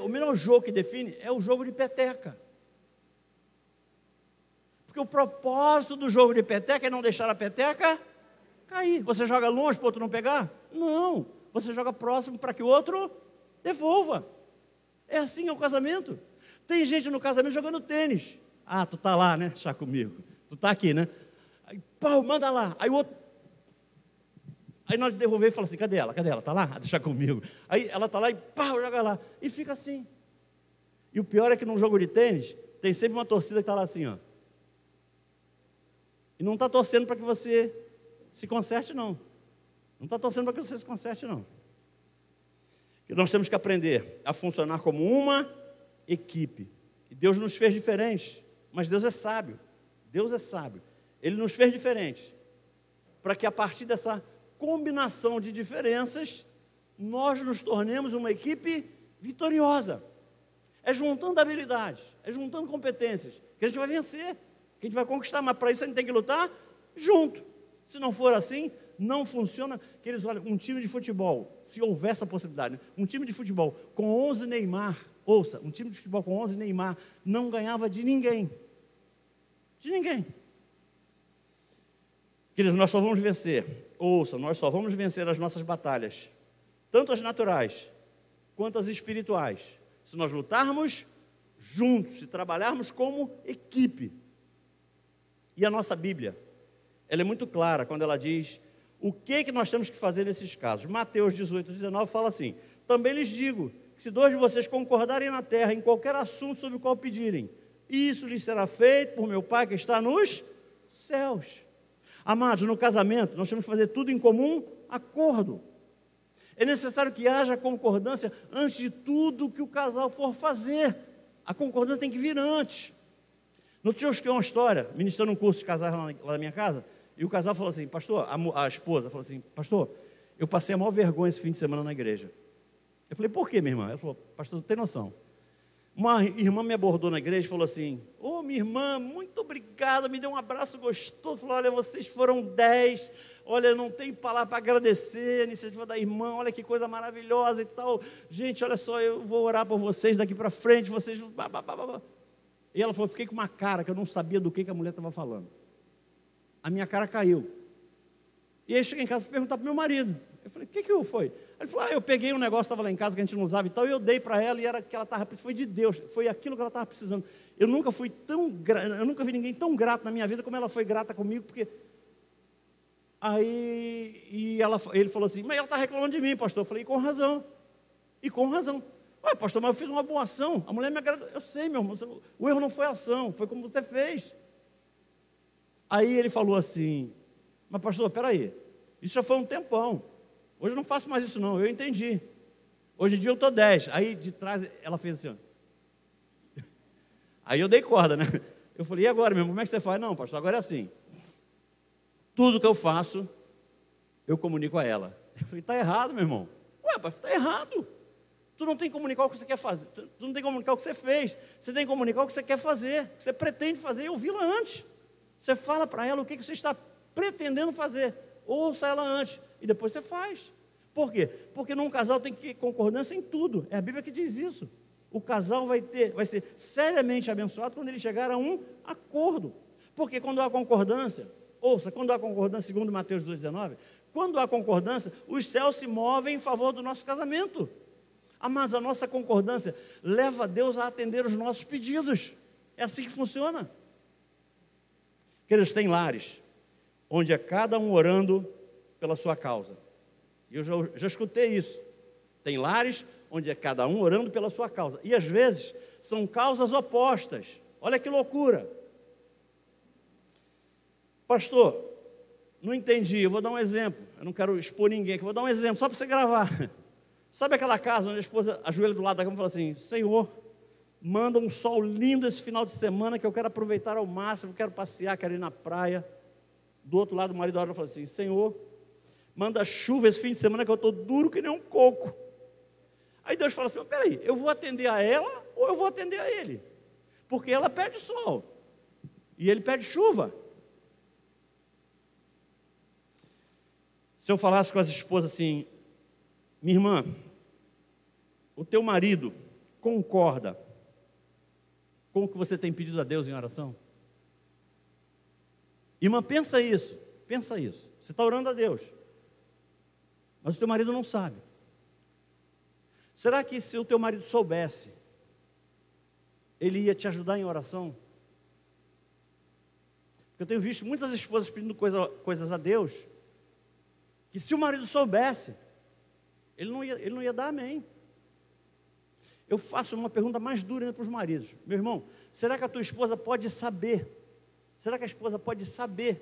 o melhor jogo que define é o jogo de peteca. Porque o propósito do jogo de peteca é não deixar a peteca cair. Você joga longe para o outro não pegar? Não, você joga próximo para que o outro devolva. É assim o casamento. Tem gente no casamento jogando tênis. Ah, tu tá lá, né? Chá comigo. Tu tá aqui, né? Aí, pau, manda lá. Aí o outro... Aí nós devolver e fala assim, cadê ela? Cadê ela? Tá lá? Deixa comigo. Aí ela tá lá e pau, joga lá. E fica assim. E o pior é que num jogo de tênis, tem sempre uma torcida que tá lá assim, ó. E não está torcendo para que você se conserte, não. Não está torcendo para que você se conserte, não. Que nós temos que aprender a funcionar como uma equipe. E Deus nos fez diferentes, mas Deus é sábio. Deus é sábio. Ele nos fez diferentes, para que a partir dessa combinação de diferenças, nós nos tornemos uma equipe vitoriosa. É juntando habilidades, é juntando competências, que a gente vai vencer, que a gente vai conquistar, mas para isso a gente tem que lutar junto. Se não for assim, não funciona. Queridos, olha, um time de futebol, se houver essa possibilidade, né? Um time de futebol com 11 Neymar, ouça, um time de futebol com 11 Neymar não ganhava de ninguém. De ninguém. Queridos, nós só vamos vencer, ouça, nós só vamos vencer as nossas batalhas, tanto as naturais quanto as espirituais, se nós lutarmos juntos, se trabalharmos como equipe. E a nossa Bíblia, ela é muito clara quando ela diz o que nós temos que fazer nesses casos. Mateus 18, 19 fala assim: também lhes digo que se dois de vocês concordarem na terra em qualquer assunto sobre o qual pedirem, isso lhes será feito por meu Pai que está nos céus. Amados, no casamento nós temos que fazer tudo em comum acordo. É necessário que haja concordância antes de tudo que o casal for fazer. A concordância tem que vir antes. No outro dia eu escutei uma história, ministrando um curso de casais lá na minha casa, e o casal falou assim, pastor, a esposa falou assim, pastor, eu passei a maior vergonha esse fim de semana na igreja. Eu falei, por quê, minha irmã? Ela falou, pastor, tu tem noção? Uma irmã me abordou na igreja e falou assim, ô, minha irmã, muito obrigada, me deu um abraço gostoso, falou, olha, vocês foram 10, olha, não tem palavra para agradecer a iniciativa da irmã, olha que coisa maravilhosa e tal, gente, olha só, eu vou orar por vocês daqui para frente, vocês... E ela falou, fiquei com uma cara que eu não sabia do que a mulher estava falando. A minha cara caiu. E aí cheguei em casa e fui perguntar para o meu marido. Eu falei, o que foi? Ele falou, eu peguei um negócio que estava lá em casa que a gente não usava e tal, e eu dei para ela, e era que ela estava, foi de Deus, foi aquilo que ela estava precisando. Eu nunca vi ninguém tão grato na minha vida como ela foi grata comigo, porque Aí ele falou assim, mas ela está reclamando de mim, pastor. Eu falei, com razão. E com razão. Ué, pastor, mas eu fiz uma boa ação. A mulher me agradeceu. Eu sei, meu irmão, o erro não foi a ação, foi como você fez. Aí ele falou assim, mas pastor, peraí, isso já foi um tempão. Hoje eu não faço mais isso não, eu entendi. Hoje em dia eu estou 10. Aí de trás ela fez assim, ó. Aí eu dei corda, né? Eu falei, e agora, meu irmão, como é que você faz? Não, pastor, agora é assim. Tudo que eu faço, eu comunico a ela. Eu falei, está errado, meu irmão. Ué, pastor, está errado. Tu não tem que comunicar o que você quer fazer. Tu não tem que comunicar o que você fez. Você tem que comunicar o que você quer fazer, o que você pretende fazer e ouvi-la antes. Você fala para ela o que você está pretendendo fazer. Ouça ela antes e depois você faz. Por quê? Porque num casal tem que ter concordância em tudo. É a Bíblia que diz isso. O casal vai ser seriamente abençoado quando ele chegar a um acordo. Porque quando há concordância, ouça, quando há concordância, segundo Mateus 2,19, quando há concordância, os céus se movem em favor do nosso casamento. Mas a nossa concordância leva Deus a atender os nossos pedidos. É assim que funciona. Queridos, tem lares onde é cada um orando pela sua causa. E eu já escutei isso. Tem lares onde é cada um orando pela sua causa. E às vezes são causas opostas. Olha que loucura. Pastor, não entendi, eu vou dar um exemplo. Eu não quero expor ninguém aqui, vou dar um exemplo, só para você gravar. Sabe aquela casa onde a esposa ajoelha do lado da cama e fala assim, Senhor, manda um sol lindo esse final de semana que eu quero aproveitar ao máximo, quero passear, quero ir na praia. Do outro lado, o marido fala assim, Senhor, manda chuva esse fim de semana que eu estou duro que nem um coco. Aí Deus fala assim, peraí, eu vou atender a ela ou eu vou atender a ele? Porque ela pede sol e ele pede chuva. Se eu falasse com as esposas assim, minha irmã, o teu marido concorda com o que você tem pedido a Deus em oração? Irmã, pensa isso. Você está orando a Deus, mas o teu marido não sabe. Será que se o teu marido soubesse, ele ia te ajudar em oração? Porque eu tenho visto muitas esposas pedindo coisas a Deus, que se o marido soubesse, ele não ia dar amém. Eu faço uma pergunta mais dura ainda para os maridos. Meu irmão, será que a tua esposa pode saber? Será que a esposa pode saber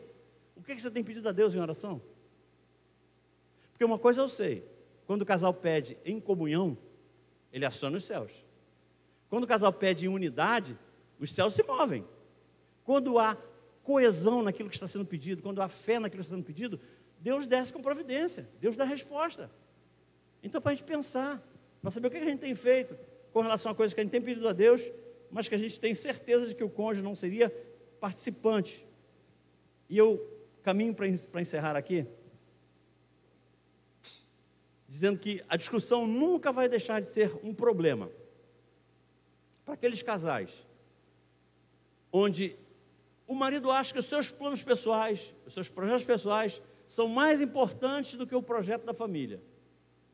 o que você tem pedido a Deus em oração? Porque uma coisa eu sei, quando o casal pede em comunhão, ele aciona os céus. Quando o casal pede em unidade, os céus se movem. Quando há coesão naquilo que está sendo pedido, quando há fé naquilo que está sendo pedido, Deus desce com providência, Deus dá resposta. Então, para a gente pensar, para saber o que a gente tem feito com relação a coisas que a gente tem pedido a Deus, mas que a gente tem certeza de que o cônjuge não seria participante. E eu caminho para encerrar aqui, dizendo que a discussão nunca vai deixar de ser um problema para aqueles casais onde o marido acha que os seus planos pessoais, os seus projetos pessoais são mais importantes do que o projeto da família.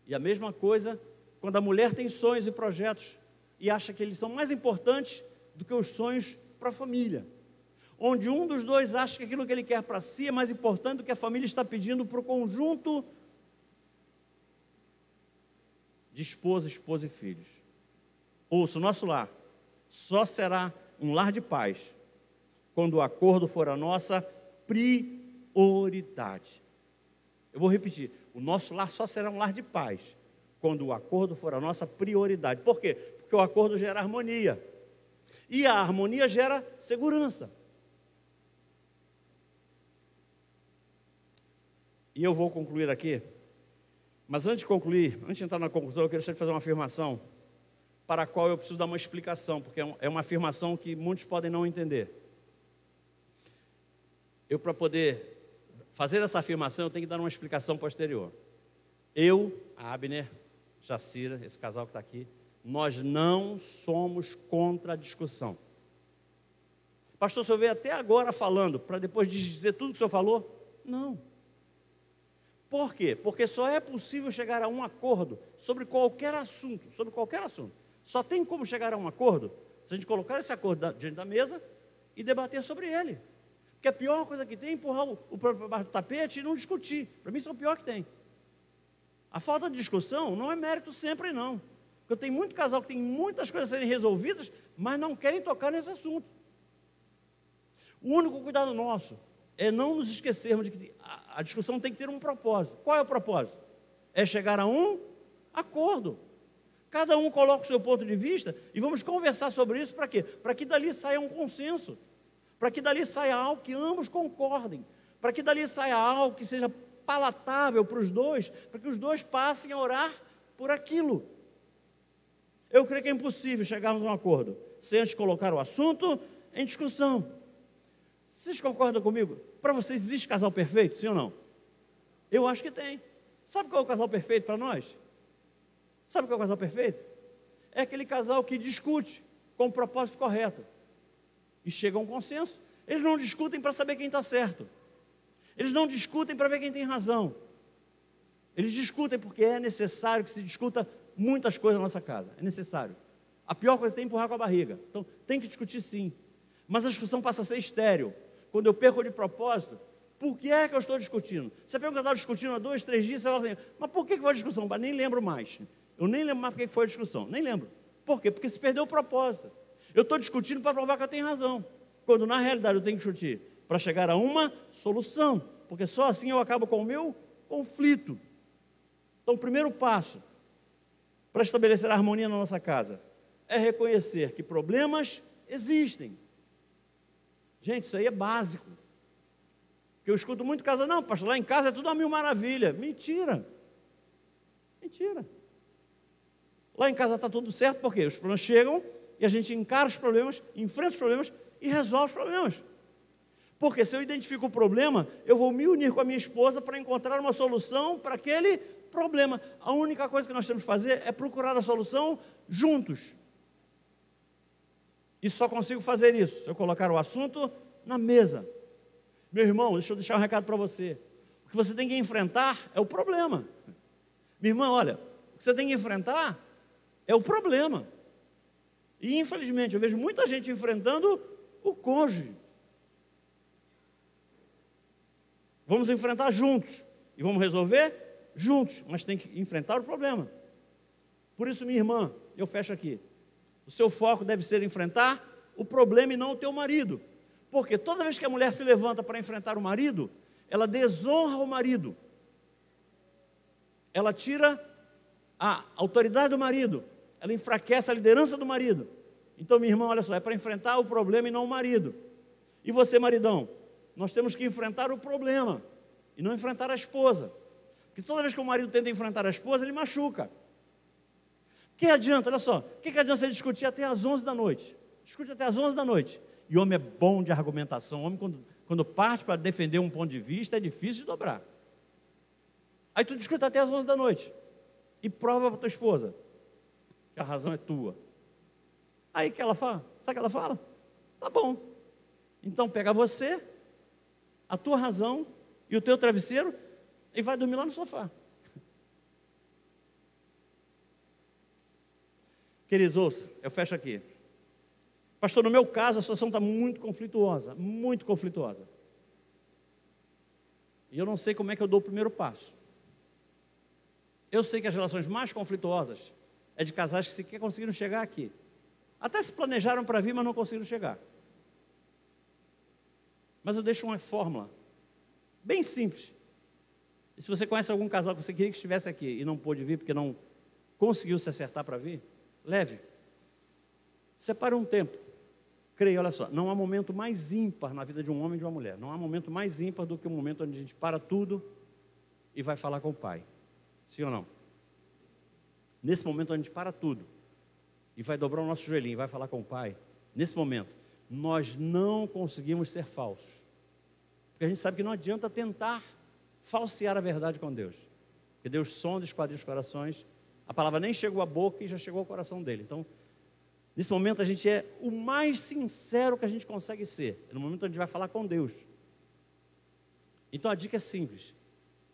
E a mesma coisa quando a mulher tem sonhos e projetos e acha que eles são mais importantes do que os sonhos para a família. Onde um dos dois acha que aquilo que ele quer para si é mais importante do que a família está pedindo para o conjunto de esposa e filhos. Ouça, o nosso lar só será um lar de paz quando o acordo for a nossa prioridade. Eu vou repetir, o nosso lar só será um lar de paz quando o acordo for a nossa prioridade. Por quê? Porque o acordo gera harmonia. E a harmonia gera segurança. E eu vou concluir aqui. Mas antes de concluir, antes de entrar na conclusão, eu quero fazer uma afirmação para a qual eu preciso dar uma explicação, porque é uma afirmação que muitos podem não entender. Eu, para poder fazer essa afirmação, eu tenho que dar uma explicação posterior. Eu, a Abner, Jacira, esse casal que está aqui, nós não somos contra a discussão. Pastor, o senhor veio até agora falando, para depois dizer tudo que o senhor falou? Não. Por quê? Porque só é possível chegar a um acordo sobre qualquer assunto, Só tem como chegar a um acordo se a gente colocar esse acordo diante da mesa e debater sobre ele. Que a pior coisa que tem é empurrar o próprio baixo do tapete e não discutir. Para mim, isso é o pior que tem. A falta de discussão não é mérito sempre, não. Porque eu tenho muito casal que tem muitas coisas a serem resolvidas, mas não querem tocar nesse assunto. O único cuidado nosso é não nos esquecermos de que a discussão tem que ter um propósito. Qual é o propósito? É chegar a um acordo. Cada um coloca o seu ponto de vista e vamos conversar sobre isso para quê? Para que dali saia um consenso. Para que dali saia algo que ambos concordem, para que dali saia algo que seja palatável para os dois, para que os dois passem a orar por aquilo. Eu creio que é impossível chegarmos a um acordo sem antes colocar o assunto em discussão. Vocês concordam comigo? Para vocês existe casal perfeito, sim ou não? Eu acho que tem. Sabe qual é o casal perfeito para nós? Sabe qual é o casal perfeito? É aquele casal que discute com o propósito correto e chega a um consenso. Eles não discutem para saber quem está certo. Eles não discutem para ver quem tem razão. Eles discutem porque é necessário que se discuta muitas coisas na nossa casa. É necessário. A pior coisa que tem é empurrar com a barriga. Então, tem que discutir sim. Mas a discussão passa a ser estéril. Quando eu perco de propósito, por que é que eu estou discutindo? Você pega um casal discutindo há 2, 3 dias, você fala assim, mas por que foi a discussão? Eu nem lembro mais. Eu nem lembro mais por que foi a discussão. Nem lembro. Por quê? Porque se perdeu o propósito. Eu estou discutindo para provar que eu tenho razão, quando na realidade eu tenho que discutir para chegar a uma solução, porque só assim eu acabo com o meu conflito. Então, o primeiro passo para estabelecer a harmonia na nossa casa é reconhecer que problemas existem. Gente, isso aí é básico. Porque eu escuto muito casa, não, pastor, lá em casa é tudo a mil maravilha. Mentira. Mentira. Lá em casa está tudo certo, porque os problemas chegam e a gente encara os problemas, enfrenta os problemas e resolve os problemas. Porque se eu identifico o problema, eu vou me unir com a minha esposa para encontrar uma solução para aquele problema. A única coisa que nós temos que fazer é procurar a solução juntos. E só consigo fazer isso se eu colocar o assunto na mesa. Meu irmão, deixa eu deixar um recado para você. O que você tem que enfrentar é o problema. Minha irmã, olha, o que você tem que enfrentar é o problema. E, infelizmente, eu vejo muita gente enfrentando o cônjuge. Vamos enfrentar juntos. E vamos resolver juntos. Mas tem que enfrentar o problema. Por isso, minha irmã, eu fecho aqui. O seu foco deve ser enfrentar o problema e não o teu marido. Porque toda vez que a mulher se levanta para enfrentar o marido, ela desonra o marido. Ela tira a autoridade do marido. Ela enfraquece a liderança do marido. Então, minha irmã, olha só, é para enfrentar o problema e não o marido. E você, maridão, nós temos que enfrentar o problema e não enfrentar a esposa. Porque toda vez que o marido tenta enfrentar a esposa, ele machuca. O que adianta, olha só, o que adianta você discutir até às 11 da noite? Discute até às 11 da noite. E homem é bom de argumentação. Homem, quando parte para defender um ponto de vista, é difícil de dobrar. Aí tu discute até às 11 da noite. E prova para tua esposa que a razão é tua. Aí que ela fala? Sabe o que ela fala? Tá bom. Então pega você, a tua razão e o teu travesseiro e vai dormir lá no sofá. Queridos, ouça, eu fecho aqui. Pastor, no meu caso a situação está muito conflituosa, muito conflituosa. E eu não sei como é que eu dou o primeiro passo. Eu sei que as relações mais conflituosas é de casais que sequer conseguiram chegar aqui. Até se planejaram para vir, mas não conseguiram chegar. Mas eu deixo uma fórmula bem simples. E se você conhece algum casal que você queria que estivesse aqui e não pôde vir porque não conseguiu se acertar para vir, leve. Separe um tempo. Creio, olha só, não há momento mais ímpar na vida de um homem e de uma mulher. Não há momento mais ímpar do que o momento onde a gente para tudo e vai falar com o pai. Sim ou não? Nesse momento onde a gente para tudo e vai dobrar o nosso joelhinho e vai falar com o pai, nesse momento, nós não conseguimos ser falsos. Porque a gente sabe que não adianta tentar falsear a verdade com Deus. Porque Deus sonda e esquadrinha os corações. A palavra nem chegou à boca e já chegou ao coração dele. Então, nesse momento a gente é o mais sincero que a gente consegue ser. É no momento onde a gente vai falar com Deus. Então a dica é simples.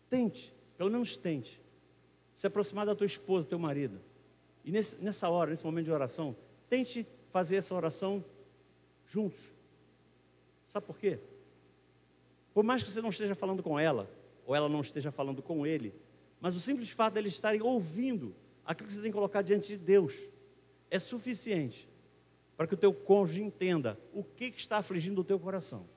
Tente, pelo menos tente, se aproximar da tua esposa, do teu marido. E nessa hora, nesse momento de oração, tente fazer essa oração juntos. Sabe por quê? Por mais que você não esteja falando com ela, ou ela não esteja falando com ele, mas o simples fato de eles estarem ouvindo aquilo que você tem que colocar diante de Deus é suficiente para que o teu cônjuge entenda o que está afligindo o teu coração.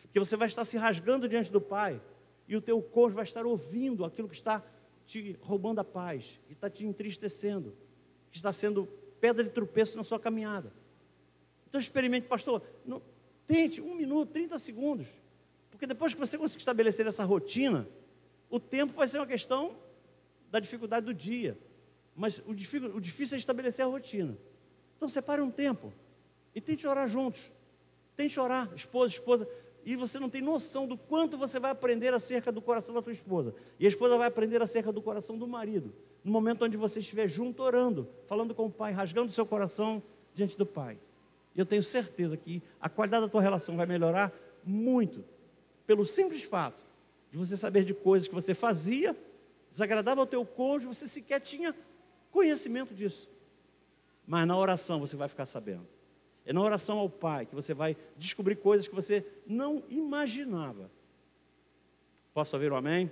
Porque você vai estar se rasgando diante do Pai e o teu cônjuge vai estar ouvindo aquilo que está te roubando a paz, que está te entristecendo, que está sendo pedra de tropeço na sua caminhada. Então experimente, pastor, tente 1 minuto, 30 segundos, porque depois que você conseguir estabelecer essa rotina, o tempo vai ser uma questão da dificuldade do dia, mas o difícil é estabelecer a rotina. Então separe um tempo e tente orar juntos, tente orar, esposa, e você não tem noção do quanto você vai aprender acerca do coração da tua esposa, e a esposa vai aprender acerca do coração do marido, no momento onde você estiver junto orando, falando com o Pai, rasgando o seu coração diante do Pai. E eu tenho certeza que a qualidade da tua relação vai melhorar muito, pelo simples fato de você saber de coisas que você fazia, desagradava ao teu cônjuge, você sequer tinha conhecimento disso. Mas na oração você vai ficar sabendo. É na oração ao Pai que você vai descobrir coisas que você não imaginava. Posso ouvir um amém?